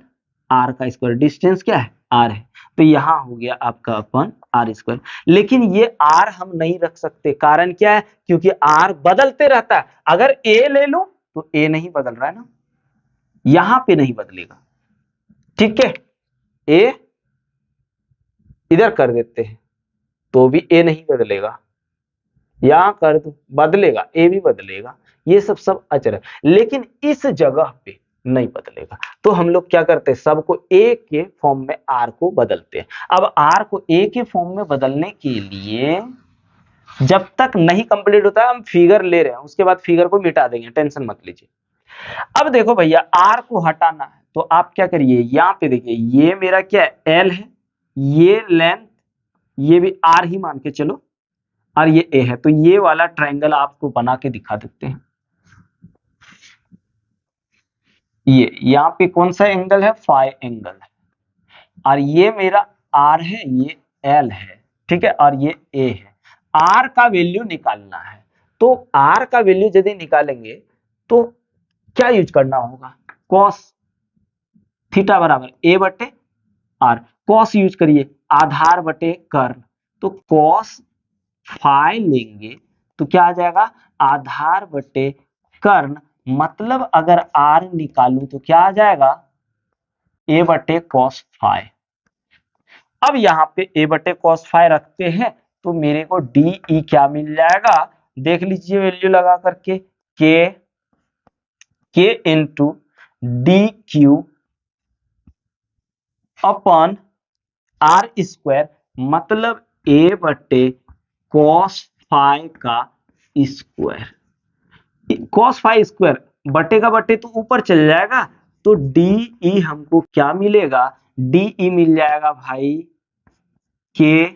r का स्क्वायर, डिस्टेंस क्या है, आर है। तो यहां हो गया आपका अपन आर स्क्वायर। लेकिन ये आर हम नहीं रख सकते, कारण क्या है, क्योंकि आर बदलते रहता है। अगर ए ले लो तो ए नहीं बदल रहा है ना, यहां पे नहीं बदलेगा, ठीक है। ए इधर कर देते हैं तो भी ए नहीं बदलेगा, यहां कर दो बदलेगा, ए भी बदलेगा, ये सब अचर है। लेकिन इस जगह पे नहीं बदलेगा। तो हम लोग क्या करते हैं, सबको ए के फॉर्म में आर को बदलते हैं। अब आर को ए के फॉर्म में बदलने के लिए जब तक नहीं कंप्लीट होता, हम फिगर ले रहे हैं, उसके बाद फिगर को मिटा देंगे, टेंशन मत लीजिए। अब देखो भैया, आर को हटाना है तो आप क्या करिए, यहां पे देखिए, ये मेरा क्या है, एल है, ये लेंथ, ये भी आर ही मान के चलो, और ये ए है। तो ये वाला ट्रायंगल आपको बना के दिखा देते हैं। ये यहाँ पे कौन सा एंगल है, फाई एंगल है, और ये मेरा आर है, ये एल है, ठीक है, और ये ए है। आर का वैल्यू निकालना है, तो आर का वैल्यू यदि निकालेंगे तो क्या यूज करना होगा, कॉस थीटा बराबर ए बटे आर। कॉस यूज करिए, आधार बटे कर्ण, तो कॉस फाई लेंगे तो क्या आ जाएगा, आधार बटे कर्ण। मतलब अगर आर निकालूं तो क्या आ जाएगा, ए बटे कॉस फाई। अब यहाँ पे ए बटे कॉस फाई रखते हैं तो मेरे को डी ई क्या मिल जाएगा, देख लीजिए वैल्यू लगा करके, k into D Q upon r square, मतलब ए बटे कॉस फाई का स्क्वायर। कॉस फाई स्क्वायर बटे का बटे तो ऊपर चल जाएगा, तो डी ई हमको क्या मिलेगा, डी ई मिल जाएगा भाई k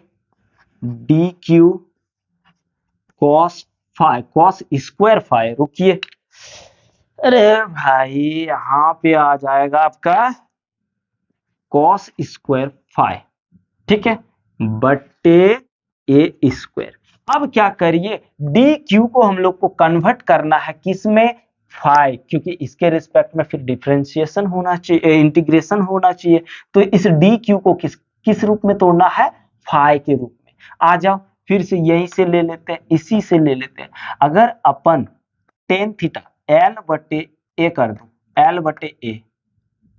d q cos phi, cos square phi, रुकिए, अरे भाई यहां पे आ जाएगा आपका कॉस स्क्वायर फाई, ठीक है, बटे ए स्क्वायर। अब क्या करिए, डी क्यू को हम लोग को कन्वर्ट करना है किसमें, फाई, क्योंकि इसके रिस्पेक्ट में फिर डिफरेंशिएशन होना चाहिए, इंटीग्रेशन होना चाहिए। तो इस डी क्यू को किस किस रूप में तोड़ना है, फाई के रूप में। आ जाओ फिर से यहीं से ले लेते हैं, इसी से ले लेते हैं। अगर अपन टेन थीटा एल बटे ए कर दो, एल बटे ए,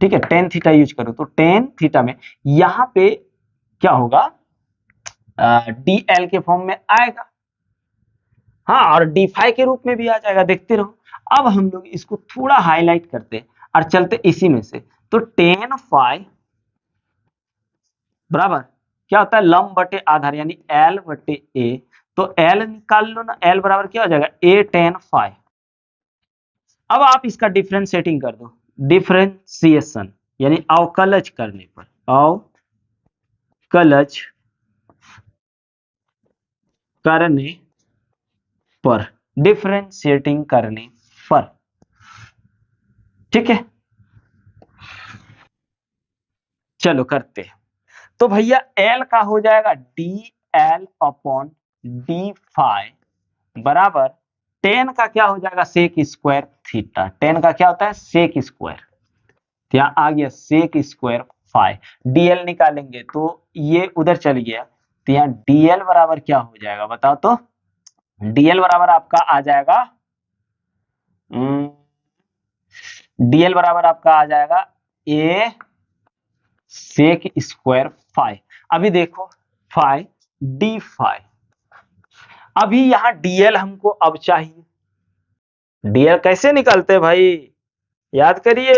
ठीक है, टेन थीटा यूज करो, तो टेन थीटा में यहां पे क्या होगा, डी एल के फॉर्म में आएगा, हाँ, और डी फाई के रूप में भी आ जाएगा, देखते रहो। अब हम लोग इसको थोड़ा हाईलाइट करते और चलते इसी में से, तो टेन फाई बराबर क्या होता है, लंब बटे आधार, यानी एल बटे ए। तो एल निकाल लो ना, एल बराबर क्या हो जाएगा, ए टेन फाई। अब आप इसका डिफरेंशिएटिंग कर दो, डिफरेंशिएशन यानी अवकलज करने पर, अवकलज करने पर, डिफरेंशिएटिंग करने पर, ठीक है, चलो करते हैं। तो भैया एल का हो जाएगा d l upon d phi बराबर टेन का क्या हो जाएगा, सेक स्क्वायर थीटा। टेन का क्या होता है, सेक स्क्वायर, तो यहाँ आ गया सेक स्क्वायर फाई। डीएल निकालेंगे तो ये उधर चल गया, तो यहाँ डीएल बराबर क्या हो जाएगा बताओ तो, डीएल बराबर आपका आ जाएगा डीएल बराबर आपका आ जाएगा ए सेक स्क्वायर फाइ। अभी देखो फाइ डी फाइ, अभी यहाँ डीएल हमको अब चाहिए। डीएल कैसे निकालते हैं भाई, याद करिए,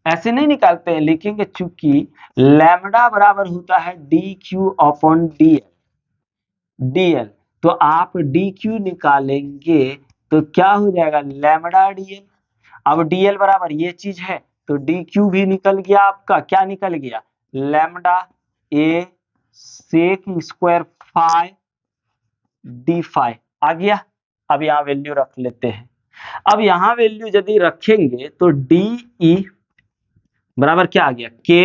ऐसे नहीं निकालते हैं, लिखेंगे चूंकि लैम्डा बराबर होता है D Q upon DL. DL तो आप डी क्यू निकालेंगे तो क्या हो जाएगा लैम्डा डीएल। अब डीएल बराबर ये चीज है तो डी क्यू भी निकल गया आपका, क्या निकल गया lambda A sec square phi D phi आ गया। अब यहाँ वैल्यू रख लेते हैं। अब यहाँ वैल्यू यदि रखेंगे तो डी ई बराबर क्या आ गया के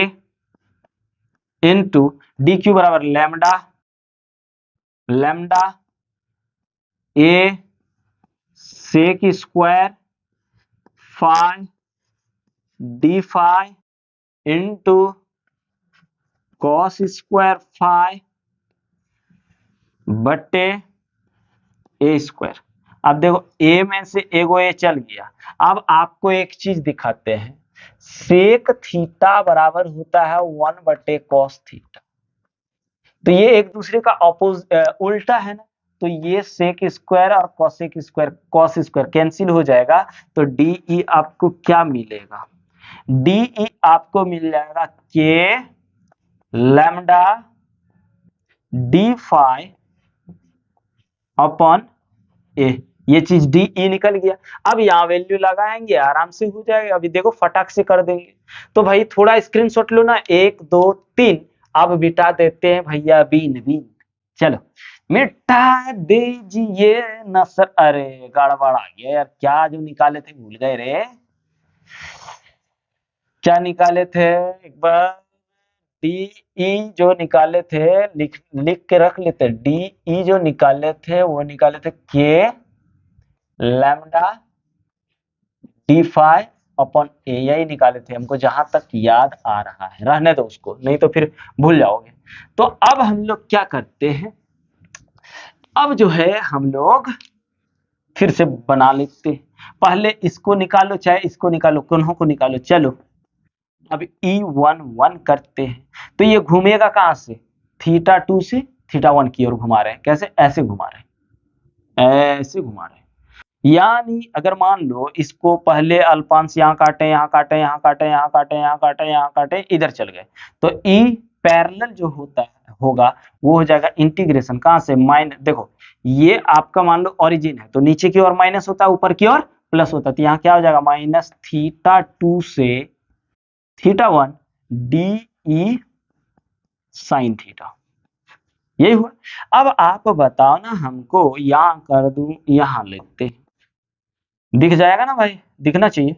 इंटू डी क्यू बराबर lambda lambda A sec square phi D phi into cos square phi बटे ए स्क्वायर। अब देखो ए में से एगो ए चल गया। अब आपको एक चीज दिखाते हैं, सेक थीटा बराबर होता है 1 बटे कॉस थीटा, तो ये एक दूसरे का उल्टा है ना, तो ये सेक स्क्वायर और cosec square cos square cancel हो जाएगा, तो डी आपको क्या मिलेगा, डी आपको मिल जाएगा के लैम्डा डी फाइ अपॉन ए, ये चीज डी निकल गया। अब यहाँ वैल्यू लगाएंगे आराम से हो जाएगा। अभी देखो फटाक से कर देंगे। तो भाई थोड़ा स्क्रीनशॉट लो ना, 1 2 3। अब मिटा देते हैं भैया बीन बीन, चलो मिटा दीजिए न सर। अरे गड़बड़ आ गया यार, क्या जो निकाले थे भूल गए रे, क्या निकाले थे एक बार, डी जो निकाले थे लिख लिख के रख लेते। डी जो निकाले थे वो निकाले थे के लैम्डा डी फाइ अपॉन ए, यही निकाले थे हमको जहां तक याद आ रहा है। रहने दो उसको, नहीं तो फिर भूल जाओगे। तो अब हम लोग क्या करते हैं, अब जो है हम लोग फिर से बना लेते हैं। पहले इसको निकालो चाहे इसको निकालो, दोनों को निकालो। चलो अब E11 करते हैं, तो ये घूमेगा कहां से, थीटा 2 से थीटा 1 की ओर घुमा रहे हैं। कैसे, ऐसे घुमा रहे हैं, ऐसे घुमा रहे हैं। यानी अगर मान लो इसको पहले अल्पांश यहाँ काटे यहाँ काटे यहाँ काटे यहाँ काटे यहाँ काटे यहाँ काटे इधर चल गए, तो ई पैरेलल जो होता है होगा वो हो जाएगा इंटीग्रेशन कहां से देखो ये आपका मान लो ओरिजिन है, तो नीचे की ओर माइनस होता है ऊपर की ओर प्लस होता है, तो यहाँ क्या हो जाएगा माइनस थीटा 2 से theta 1 D E sine theta, यही हुआ। अब आप बताओ ना हमको, यहाँ कर दूं यहाँ लेते हैं, दिख जाएगा ना भाई, दिखना चाहिए।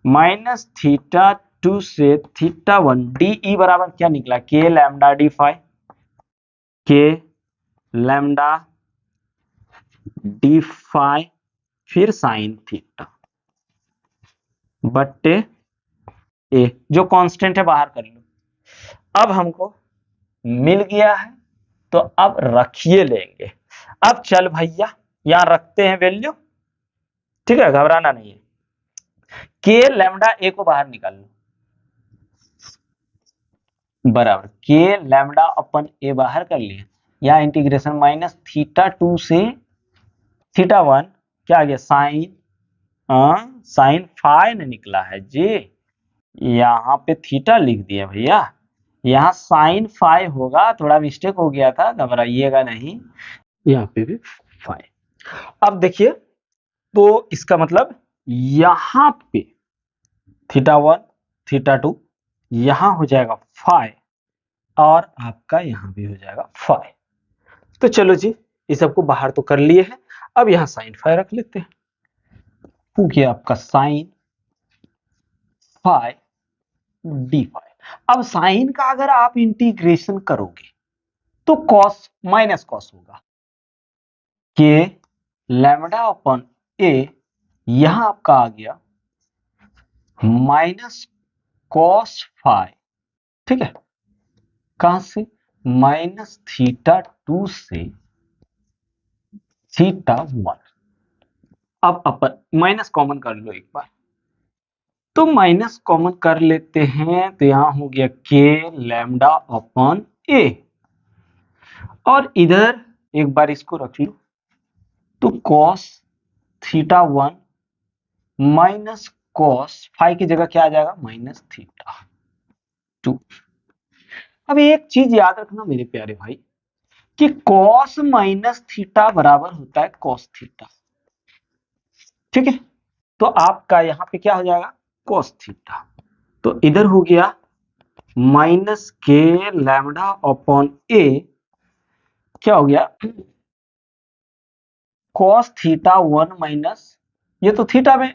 माइनस थीटा 2 से थीटा 1 डी बराबर क्या निकला, के लैम्डा डी फाइ, के लैम्डा डी फाइ फिर साइन थीटा बट्टे ए, जो कांस्टेंट है बाहर कर लो। अब हमको मिल गया है, तो अब रखिए लेंगे। अब चल भैया यहां रखते हैं वैल्यू, ठीक है, घबराना नहीं है। के लैम्डा ए को बाहर निकाल लो, बराबर के लैम्डा अपन ए बाहर कर लिया, यहाँ इंटीग्रेशन माइनस थीटा 2 से थीटा 1 क्या आ गया साइन साइन फाइ ने निकला है जी, यहाँ पे थीटा लिख दिया भैया, यहाँ साइन फाइ होगा, थोड़ा मिस्टेक हो गया था, घबराइएगा नहीं, यहाँ पे भी फाइ। अब देखिए तो इसका मतलब यहाँ पे थीटा 1 थीटा 2 यहाँ हो जाएगा फाइ, और आपका यहाँ भी हो जाएगा फाइ। तो चलो जी, इस सबको बाहर तो कर लिए हैं, अब यहाँ साइन फाइ रख लेते हैं, क्योंकि आपका साइन फाइ डी फाइ। अब साइन का अगर आप इंटीग्रेशन करोगे तो कॉस माइनस कॉस होगा, के लैम्डा अपॉन ए, यहां आपका आ गया माइनस कॉस फाइ, ठीक है, कहां से माइनस थीटा 2 से थीटा 1। अब अपन माइनस कॉमन कर लो एक बार, तो माइनस कॉमन कर लेते हैं, तो यहाँ हो गया के लैम्डा अपॉन ए, और इधर एक बार इसको रख लो, तो cos theta 1 minus cos five की जगह क्या आ जाएगा, माइनस थीटा 2। अब एक चीज याद रखना मेरे प्यारे भाई, कि कॉस माइनस थीटा बराबर होता है कॉस थीटा, ठीक है। तो आपका यहाँ पे क्या हो जाएगा, कॉस थीटा। तो इधर हो गया माइनस के लैम्डा अपॉन ए, क्या हो गया, कॉस थीटा 1 माइनस, ये तो थीटा में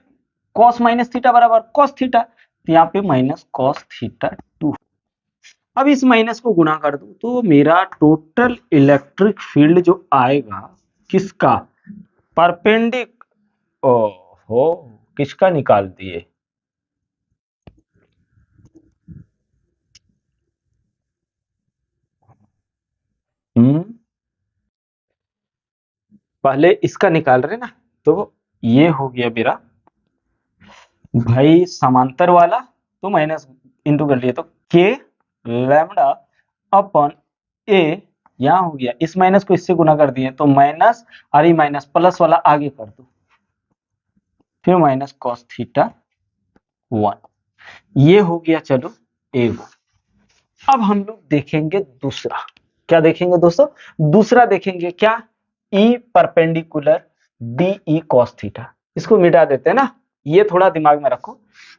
कॉस माइनस थीटा बराबर कॉस थीटा, तो यहाँ पे माइनस कॉस थीटा 2। अब इस माइनस को गुणा कर दूं तो मेरा टोटल इलेक्ट्रिक फील्ड जो आएगा किसका, परपेंडिक, ओहो किसका निकाल दिए, पहले इसका निकाल रहे ना, तो ये हो गया मेरा भाई समांतर वाला, तो माइनस इंटू कर लिया, तो के लैम्डा अपन ए, यहां हो गया इस माइनस को इससे गुना कर दिए, तो माइनस और ये माइनस प्लस वाला आगे कर दो, फिर माइनस कॉस थीटा 1, ये हो गया। चलो एक, अब हम लोग देखेंगे दूसरा, क्या देखेंगे दोस्तों, दूसरा देखेंगे क्या, E perpendicular D E cos theta, इसको मिटा देते हैं ना, ये थोड़ा दिमाग में रखो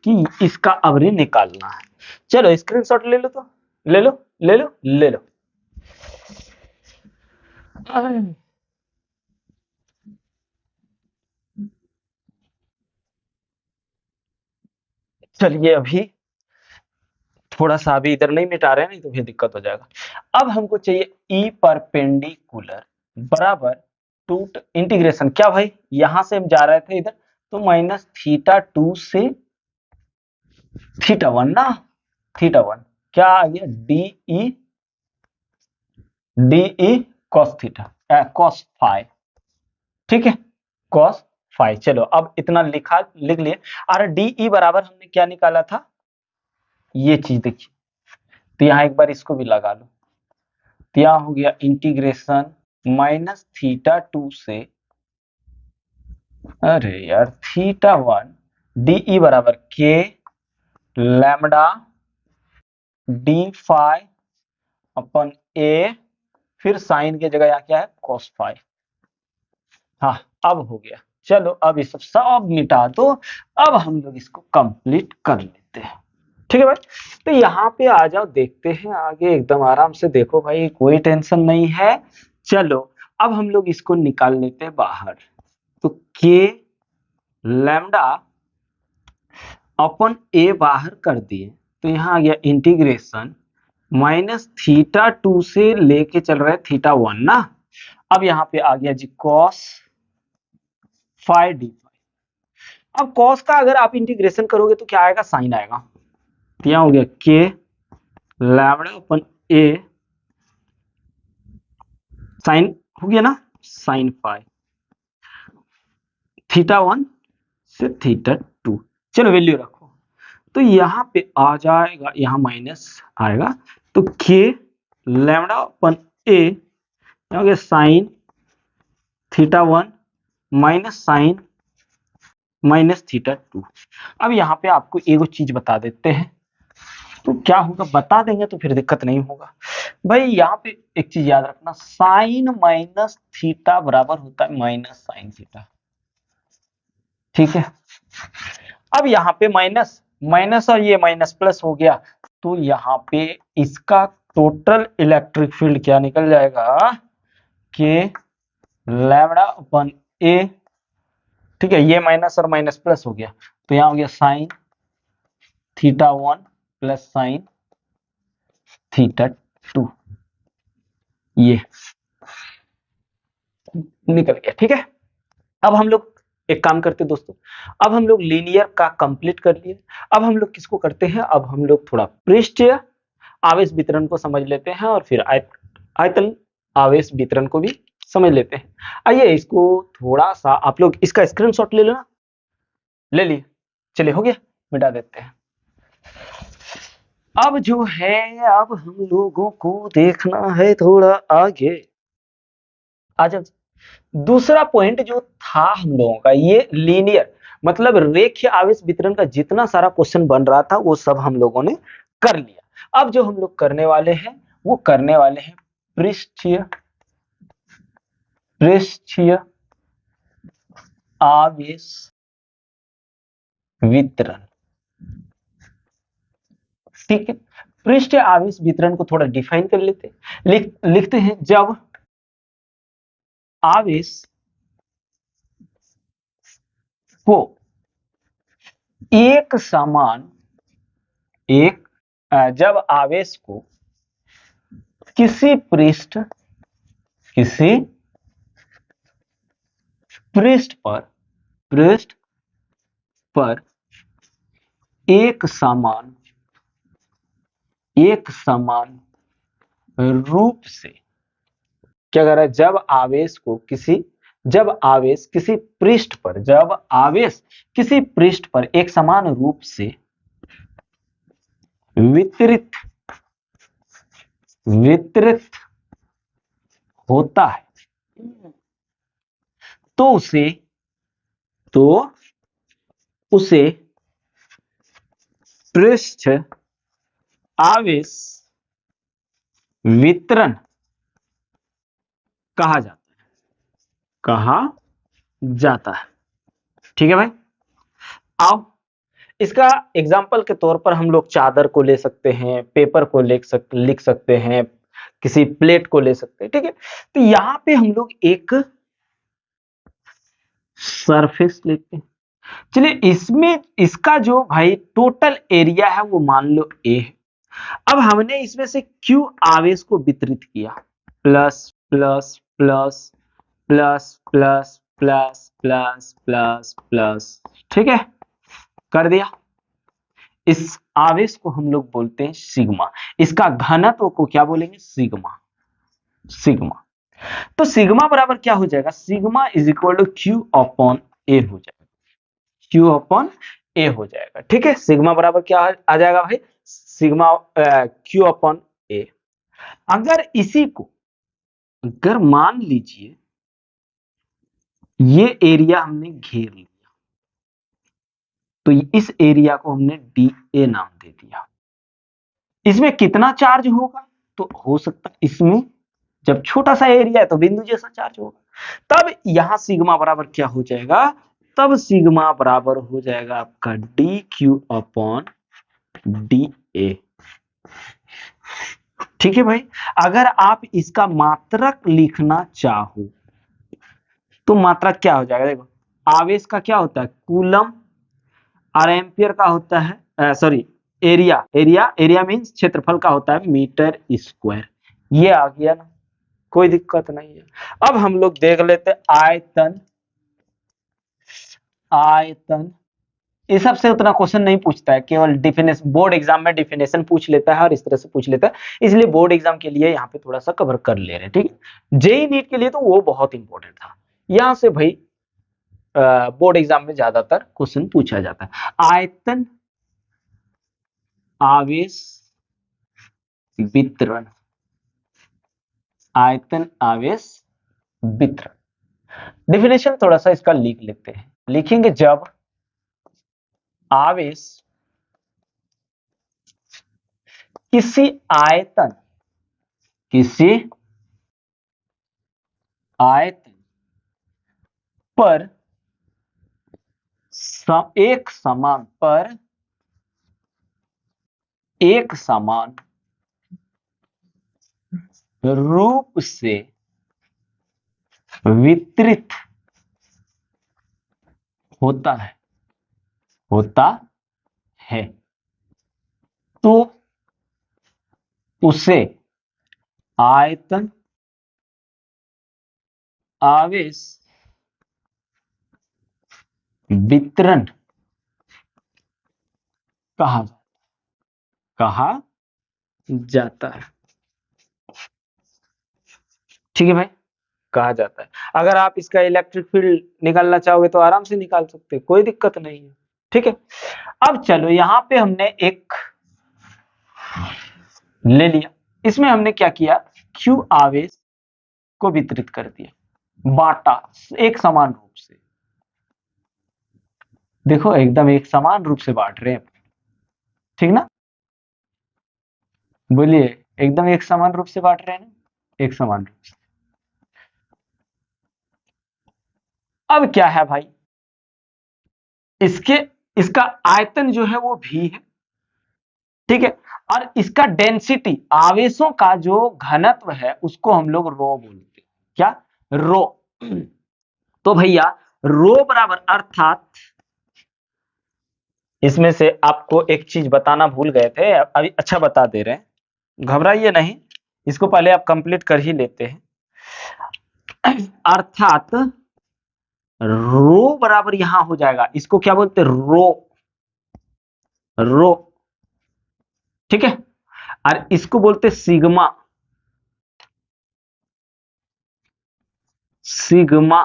कि इसका अवरी निकालना है। चलो स्क्रीनशॉट ले लो, तो ले लो ले लो ले लो। चलिए अभी थोड़ा सा अभी इधर नहीं मिटा रहे हैं, नहीं तो फिर दिक्कत हो जाएगा। अब हमको चाहिए ई परपेंडिकुलर बराबर टू इंटीग्रेशन, क्या भाई यहां से हम जा रहे थे इधर, तो माइनस थीटा 2 से थीटा 1 ना, थीटा 1 क्या आ गया, D E cos theta cos five, ठीक है, कॉस फाइव। चलो अब इतना लिख लिए, और डी ई बराबर हमने क्या निकाला था, ये चीज देखिए, तो यहां एक बार इसको भी लगा लो, तो यहां हो गया इंटीग्रेशन माइनस थीटा 2 से, अरे यार थीटा 1 डी बराबर के लैम्डा डी फाइव अपन ए, फिर साइन की जगह यहाँ क्या है, कॉस फाइव। हाँ अब हो गया, चलो अब ये सब मिटा दो, अब हम लोग इसको कंप्लीट कर लेते हैं, ठीक है भाई। तो यहाँ पे आ जाओ, देखते हैं आगे, एकदम आराम से देखो भाई, कोई टेंशन नहीं है। चलो अब हम लोग इसको निकाल लेते हैं बाहर, तो के लैम्डा अपन ए बाहर कर दिए, तो यहाँ आ गया इंटीग्रेशन माइनस थीटा 2 से लेके चल रहा है थीटा 1 ना, अब यहाँ पे आ गया जी कॉस फाइव डी फाइव। अब कॉस का अगर आप इंटीग्रेशन करोगे तो क्या आएगा, साइन आएगा, तो यहाँ हो गया के लैम्डा अपन ए, साइन हो गया ना, साइन फाइव थीटा 1 से थीटा 2। चलो वैल्यू रखो, तो यहाँ पे आ जाएगा, यहाँ माइनस आएगा, तो के लैम्डा अपन ए हो गया sine theta 1 minus sine minus theta 2। अब यहाँ पे आपको एक चीज बता देते हैं, तो क्या होगा बता देंगे तो फिर दिक्कत नहीं होगा भाई। यहाँ पे एक चीज याद रखना, साइन माइनस थीटा बराबर होता है माइनस साइन थीटा, ठीक है। अब यहाँ पे माइनस माइनस और ये माइनस प्लस हो गया, तो यहाँ पे इसका टोटल इलेक्ट्रिक फील्ड क्या निकल जाएगा, के लैम्डा अपन ए, ठीक है, ये माइनस और माइनस प्लस हो गया, तो यहाँ हो गया sine theta 1 plus sine theta 2, ये निकल गया, ठीक है। अब हम लोग एक काम करते हैं दोस्तों, अब हम लोग लीनियर का कंप्लीट कर लिए, अब हम लोग किसको करते हैं, अब हम लोग थोड़ा पृष्ठीय आवेश वितरण को समझ लेते हैं, और फिर आयतन आवेश वितरण को भी समझ लेते हैं। आइए इसको थोड़ा सा आप लोग इसका स्क्रीनशॉट ले लो ना, ले लिए, चलिए हो गया, मिटा देते हैं। अब जो है, अब हम लोगों को देखना है थोड़ा आगे। अच्छा, दूसरा पॉइंट जो था हम लोगों का, ये लीनियर मतलब रेखीय आवेश वितरण का जितना सारा क्वेश्चन बन रहा था वो सब हम लोगों ने कर लिया। अब जो हम लोग करने वाले हैं वो करने वाले हैं पृष्ठीय पृष्ठीय आवेश वितरण। ठीक है, पृष्ठीय आवेश वितरण को थोड़ा डिफाइन कर लेते हैं। लिखते हैं, जब आवेश को एक समान जब आवेश को किसी पृष्ठ पर एक समान रूप से, क्या कर रहा है, जब आवेश किसी पृष्ठ पर एक समान रूप से वितरित होता है तो उसे पृष्ठ आवेश वितरण कहा जाता है। ठीक है भाई। अब इसका एग्जाम्पल के तौर पर हम लोग चादर को ले सकते हैं, पेपर को लिख सकते हैं, किसी प्लेट को ले सकते हैं। ठीक है, तो यहां पे हम लोग एक सरफेस लेते हैं। चलिए, इसमें इसका जो भाई टोटल एरिया है वो मान लो ए है। अब हमने इसमें से क्यू आवेश को वितरित किया, plus plus plus plus plus plus plus plus plus. ठीक है, कर दिया। इस आवेश को हम लोग बोलते हैं सिग्मा। इसका घनत्व को क्या बोलेंगे, सिग्मा। तो सिग्मा बराबर क्या हो जाएगा, sigma is equal to Q upon A हो जाएगा, क्यू अपॉन ए हो जाएगा। ठीक है, सिग्मा बराबर क्या आ जाएगा भाई, सिग्मा क्यू अपॉन ए। अगर इसी को, अगर मान लीजिए ये एरिया हमने घेर लिया, तो इस एरिया को हमने डी ए नाम दे दिया। इसमें कितना चार्ज होगा, तो हो सकता है इसमें, जब छोटा सा एरिया है तो बिंदु जैसा चार्ज होगा। तब यहां सिग्मा बराबर क्या हो जाएगा, तब सिग्मा बराबर हो जाएगा आपका D Q upon D A. ठीक है भाई। अगर आप इसका मात्रक लिखना चाहो तो मात्रक क्या हो जाएगा, देखो आवेश का क्या होता है कूलम, और एम्पियर का होता है सॉरी एरिया मीन्स क्षेत्रफल का होता है मीटर स्क्वायर। ये आ गया ना, कोई दिक्कत नहीं है। अब हम लोग देख लेते आयतन। इस सबसे उतना क्वेश्चन नहीं पूछता है, केवल डिफिनेशन, बोर्ड एग्जाम में डिफिनेशन पूछ लेता है और इस तरह से पूछ लेता है, इसलिए बोर्ड एग्जाम के लिए यहाँ पे थोड़ा सा कवर कर ले रहे हैं। ठीक है, जेई नीट के लिए तो वो बहुत इंपॉर्टेंट था, यहाँ से भाई बोर्ड एग्जाम में ज्यादातर क्वेश्चन पूछा जाता है। आयतन आवेश वितरण, आयतन आवेश वितरण। डिफिनेशन थोड़ा सा इसका लिख लेते हैं, लिखेंगे जब आवेश किसी आयतन पर एक समान रूप से वितरित होता है तो उसे आयतन आवेश वितरण कहा जाता है। ठीक है भाई, कहा जाता है। अगर आप इसका इलेक्ट्रिक फील्ड निकालना चाहोगे तो आराम से निकाल सकते हैं, कोई दिक्कत नहीं है। ठीक है, अब चलो यहां पे हमने एक ले लिया, इसमें हमने क्या किया, Q आवेश को वितरित कर दिया, बांटा एक समान रूप से। देखो एकदम एक समान रूप से बांट रहे हैं, ठीक ना, बोलिए, एकदम एक समान रूप से बांट रहे हैं ना, एक समान रूप से। अब क्या है भाई, इसके इसका आयतन जो है वो भी है, ठीक है, और इसका डेंसिटी आवेशों का जो घनत्व है उसको हम लोग रो बोलते हैं, क्या, रो। तो भैया रो बराबर, अर्थात इसमें से आपको एक चीज बताना भूल गए थे, अभी अच्छा बता दे रहे हैं, घबराइए नहीं, इसको पहले आप कंप्लीट कर ही लेते हैं। अर्थात रो बराबर यहां हो जाएगा, इसको क्या बोलते हैं, रो, रो, ठीक है, और इसको बोलते सिग्मा, सिग्मा,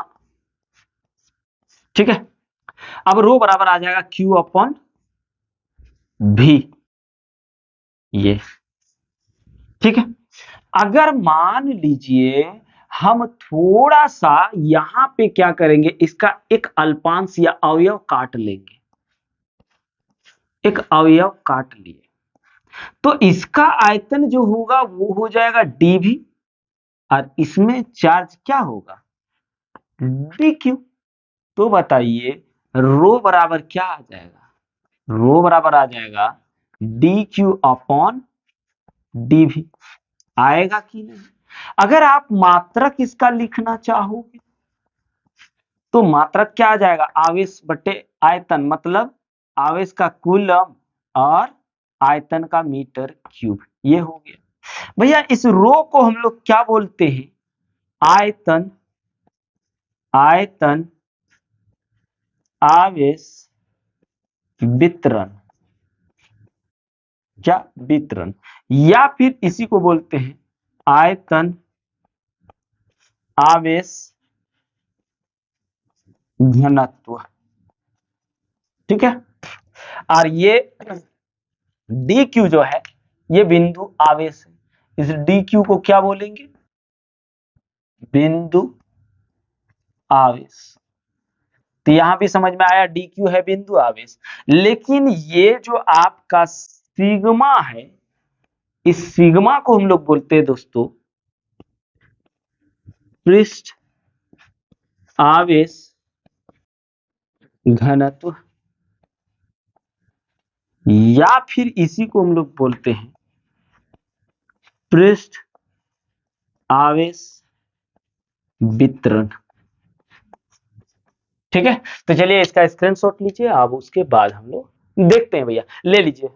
ठीक है। अब रो बराबर आ जाएगा Q अपॉन भी, ये, ठीक है। अगर मान लीजिए हम थोड़ा सा यहां पे क्या करेंगे, इसका एक अल्पांश या अवयव काट लेंगे, एक अवयव काट लिए, तो इसका आयतन जो होगा वो हो जाएगा dv, और इसमें चार्ज क्या होगा, dq। तो बताइए रो बराबर क्या आ जाएगा, रो बराबर आ जाएगा dq अपॉन dv, आएगा कि नहीं। अगर आप मात्रक इसका लिखना चाहोगे तो मात्रक क्या आ जाएगा, आवेश बटे आयतन, मतलब आवेश का कूलम और आयतन का मीटर क्यूब, ये हो गया। भैया इस रो को हम लोग क्या बोलते हैं, आयतन, आयतन आवेश वितरण, क्या, वितरण, या फिर इसी को बोलते हैं आयतन आवेश घनत्व, ठीक है। और ये dq जो है ये बिंदु आवेश है, इस dq को क्या बोलेंगे, बिंदु आवेश। तो यहां भी समझ में आया dq है बिंदु आवेश, लेकिन ये जो आपका सिग्मा है, इस सिग्मा को हम लोग बोलते हैं दोस्तों पृष्ठ आवेश घनत्व, या फिर इसी को हम लोग बोलते हैं पृष्ठ आवेश वितरण, ठीक है। तो चलिए इसका स्क्रीनशॉट लीजिए, अब उसके बाद हम लोग देखते हैं, भैया ले लीजिए।